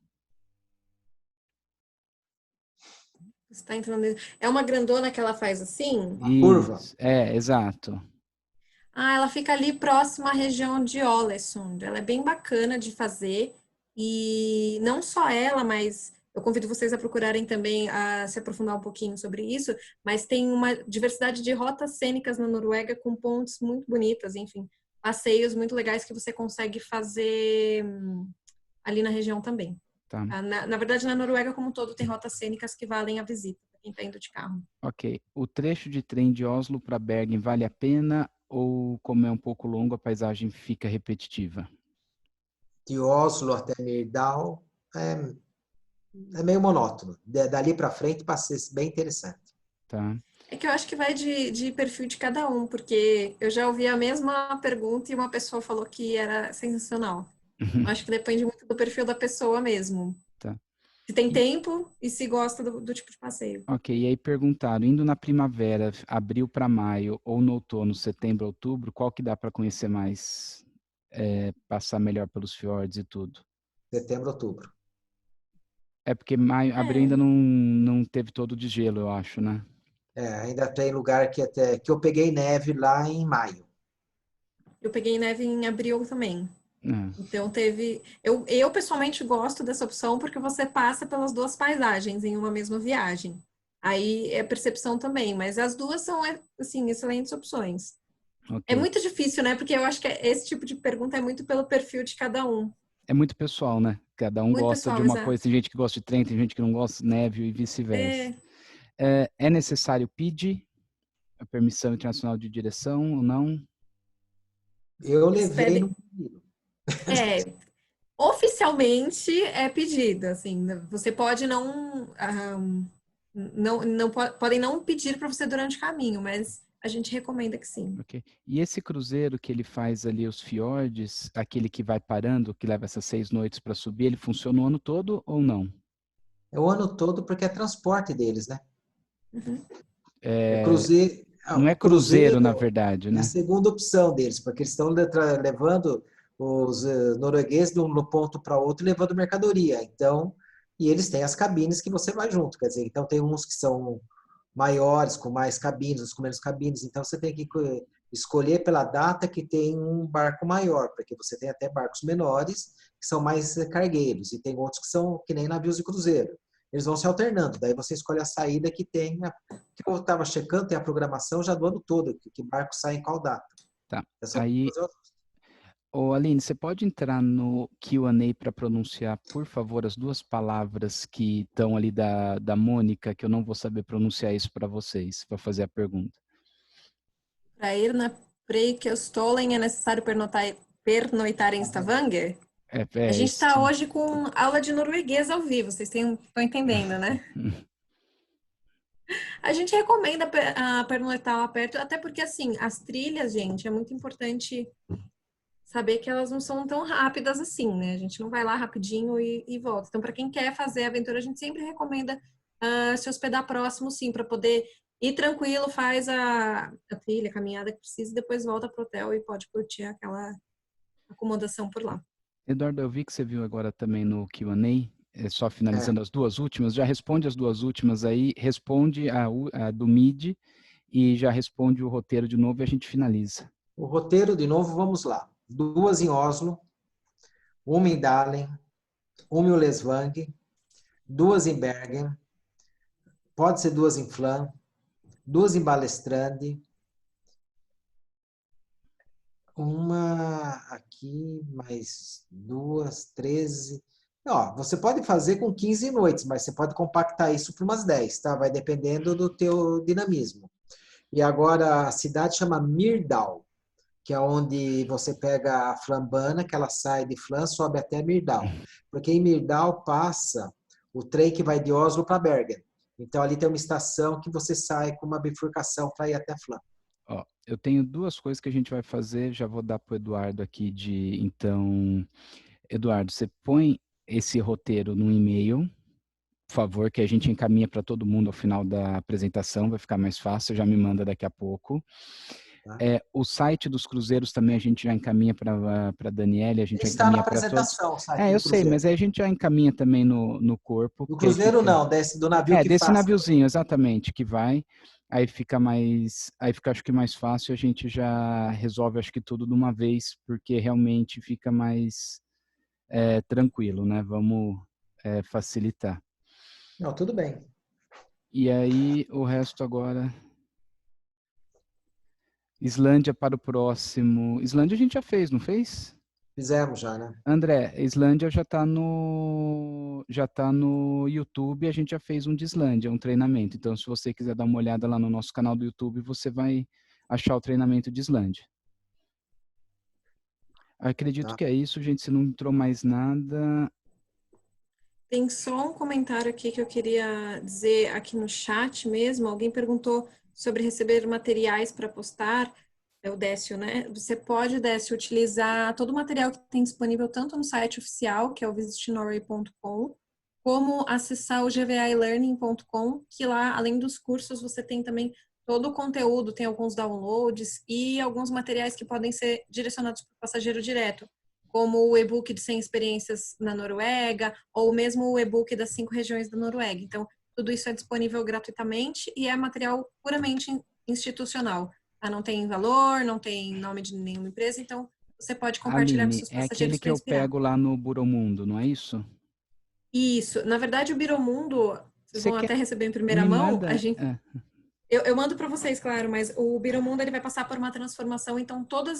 Está entrando. É uma grandona que ela faz assim? Uma curva. Isso, exato. Ah, ela fica ali próxima à região de Ålesund. Ela é bem bacana de fazer e não só ela, mas eu convido vocês a procurarem também a se aprofundar um pouquinho sobre isso, mas tem uma diversidade de rotas cênicas na Noruega com pontes muito bonitas, enfim, passeios muito legais que você consegue fazer ali na região também. Tá. Na verdade, na Noruega como um todo tem rotas cênicas que valem a visita para quem está indo de carro. Ok. O trecho de trem de Oslo para Bergen vale a pena ou, como é um pouco longo, a paisagem fica repetitiva? De Oslo até Myrdal é meio monótono. Dali para frente passa a ser bem interessante. Tá. É que eu acho que vai de perfil de cada um, porque eu já ouvi a mesma pergunta e uma pessoa falou que era sensacional. Eu acho que depende muito do perfil da pessoa mesmo. Tá. Se tem E, tempo e se gosta do tipo de passeio. ok, e aí perguntaram, indo na primavera, abril para maio, ou no outono, setembro, outubro, qual que dá para conhecer mais, passar melhor pelos fiordes e tudo? Setembro, outubro. É porque maio, abril ainda É, não teve todo de gelo, eu acho, né? Ainda tem lugar que eu peguei neve lá em maio. eu peguei neve em abril também. É. Então teve. Eu pessoalmente gosto dessa opção porque você passa pelas duas paisagens em uma mesma viagem. Aí é percepção também, mas as duas são, assim, excelentes opções. É Ok. muito difícil, né? Porque eu acho que esse tipo de pergunta é muito pelo perfil de cada um. É muito pessoal, né? Cada um Muito gosta de pessoal, uma coisa. exato. Tem gente que gosta de trem, tem gente que não gosta de neve e vice-versa. É, É necessário pedir a permissão internacional de direção ou não? Eu eles levei pedem. no Miro. É, oficialmente é pedido, assim. Você pode não. Podem não pedir para você durante o caminho, mas a gente recomenda que sim. Ok. E esse cruzeiro que ele faz ali, os fiordes, aquele que vai parando, que leva essas 6 noites para subir, ele funciona o ano todo ou não? É o ano todo porque é transporte deles, né? Uhum. É É, cruzeiro, não é o cruzeiro, na cruzeiro verdade, é a né? segunda opção deles, porque eles estão levando os noruegueses de um ponto para outro, levando mercadoria. Então, e eles têm as cabines que você vai junto, quer dizer, então tem uns que são maiores, com mais cabines, outros com menos cabines. Então, você tem que escolher pela data que tem um barco maior, porque você tem até barcos menores que são mais cargueiros, e tem outros que são que nem navios de cruzeiro. Eles vão se alternando, daí você escolhe a saída que tem, que eu estava checando, tem a programação já do ano todo, que barco sai em qual data. Tá. É só Aí, fazer o ajuste. ô Aline, você pode entrar no Q&A para pronunciar, por favor, as duas palavras que estão ali da Mônica, que eu não vou saber pronunciar isso para vocês, para fazer a pergunta. Para ir na Preikestolen é necessário pernoitar em Stavanger? A É gente esse. está hoje com aula de norueguês ao vivo, vocês estão entendendo, né? A gente recomenda pernoitar lá perto, até porque, assim, as trilhas, gente, é muito importante saber que elas não são tão rápidas assim, né? A gente não vai lá rapidinho e volta. Então, para quem quer fazer a aventura, a gente sempre recomenda se hospedar próximo, sim, para poder ir tranquilo, faz a trilha, a caminhada que precisa, e depois volta pro hotel e pode curtir aquela acomodação por lá. Eduardo, eu vi que você viu agora também no Q&A, só É, finalizando as duas últimas, já responde as duas últimas aí, responde a do MID e já responde o roteiro de novo e a gente finaliza. o roteiro, de novo, vamos lá. 2 em Oslo, uma em Dalen, uma em Ulesvang, 2 em Bergen, pode ser 2 em Flan, 2 em Balestrande, uma aqui, mais 2, 13. Ó, você pode fazer com 15 noites, mas você pode compactar isso para umas 10, tá? Vai dependendo do teu dinamismo. E agora a cidade chama Myrdal, que é onde você pega a Flambana, que ela sai de Flan, sobe até Myrdal. Porque em Myrdal passa o trem que vai de Oslo para Bergen. Então ali tem uma estação que você sai com uma bifurcação para ir até Flan. Ó, eu tenho duas coisas que a gente vai fazer, já vou dar para o Eduardo aqui então, Eduardo, você põe esse roteiro no e-mail, por favor, que a gente encaminha para todo mundo ao final da apresentação, vai ficar mais fácil, já me manda daqui a pouco. Tá? O site dos cruzeiros também a gente já encaminha para a Daniela, a gente já Está na encaminha para todos. apresentação o site Eu do sei, mas Cruzeiro. aí a gente já encaminha também no corpo, Do porque aí Cruzeiro fica. não, do navio que Desse passa. naviozinho, exatamente, que vai. Aí fica acho que mais fácil, a gente já resolve acho que tudo de uma vez, porque realmente fica mais tranquilo, né? Vamos facilitar. Não, tudo bem. E aí o resto agora. Islândia para o próximo. Islândia a gente já fez, não fez? Fizemos já, né? André, Islândia já tá no YouTube, a gente já fez um de Islândia, um treinamento. Então, se você quiser dar uma olhada lá no nosso canal do YouTube, você vai achar o treinamento de Islândia. Acredito Tá. que é isso, gente. Se não entrou mais nada. Tem só um comentário aqui que eu queria dizer aqui no chat mesmo. Alguém perguntou sobre receber materiais para postar. É o Décio, né? Você pode, Décio, utilizar todo o material que tem disponível tanto no site oficial, que é o visitnorway.com, como acessar o gvailearning.com, que lá, além dos cursos, você tem também todo o conteúdo, tem alguns downloads e alguns materiais que podem ser direcionados para o passageiro direto, como o e-book de 100 experiências na Noruega, ou mesmo o e-book das 5 regiões da Noruega. Então, tudo isso é disponível gratuitamente e é material puramente institucional. Tá? Não tem valor, não tem nome de nenhuma empresa, então você pode compartilhar com Aline, seus é passageiros aquele que para eu inspirar. pego lá no Buromundo, não é isso? Isso. Na verdade, o Biromundo, vocês Você vão quer até receber em primeira me mão, manda? eu mando para vocês, claro, mas o Biromundo ele vai passar por uma transformação, então todo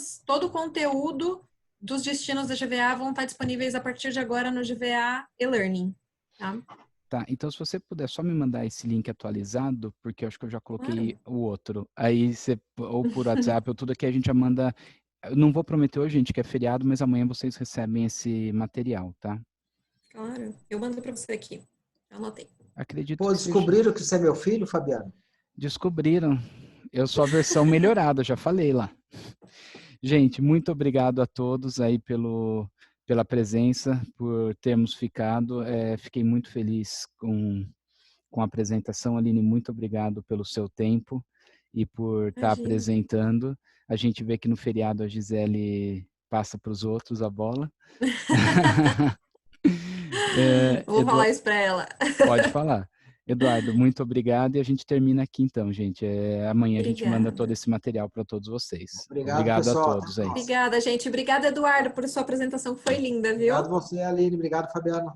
o conteúdo dos destinos da GVA vão estar disponíveis a partir de agora no GVA e-learning, tá? Tá, então se você puder só me mandar esse link atualizado, porque eu acho que eu já coloquei Claro. o outro. Aí você, ou por WhatsApp, ou tudo aqui, a gente já manda. Eu não vou prometer hoje, gente, que é feriado, mas amanhã vocês recebem esse material, tá? Claro. Eu mando para você aqui. Eu anotei. Acredito Pô, que seja. descobriram que você é meu filho, Fabiano? Descobriram. Eu sou a versão melhorada, já falei lá. Gente, muito obrigado a todos aí pela presença, por termos ficado. Fiquei muito feliz com a apresentação. Aline, muito obrigado pelo seu tempo e por estar Imagina. apresentando. A gente vê que no feriado a Gisele passa para os outros a bola. Vou falar isso para ela. Pode falar. Eduardo, muito obrigado e a gente termina aqui então, gente. Amanhã a gente manda todo Obrigada. esse material para todos vocês. Obrigado, Obrigado a pessoal. Até a todos aí. próxima. Obrigada, gente. Obrigada, Eduardo, por sua apresentação, que foi linda, viu? Obrigado você, Aline. Obrigado, Fabiano.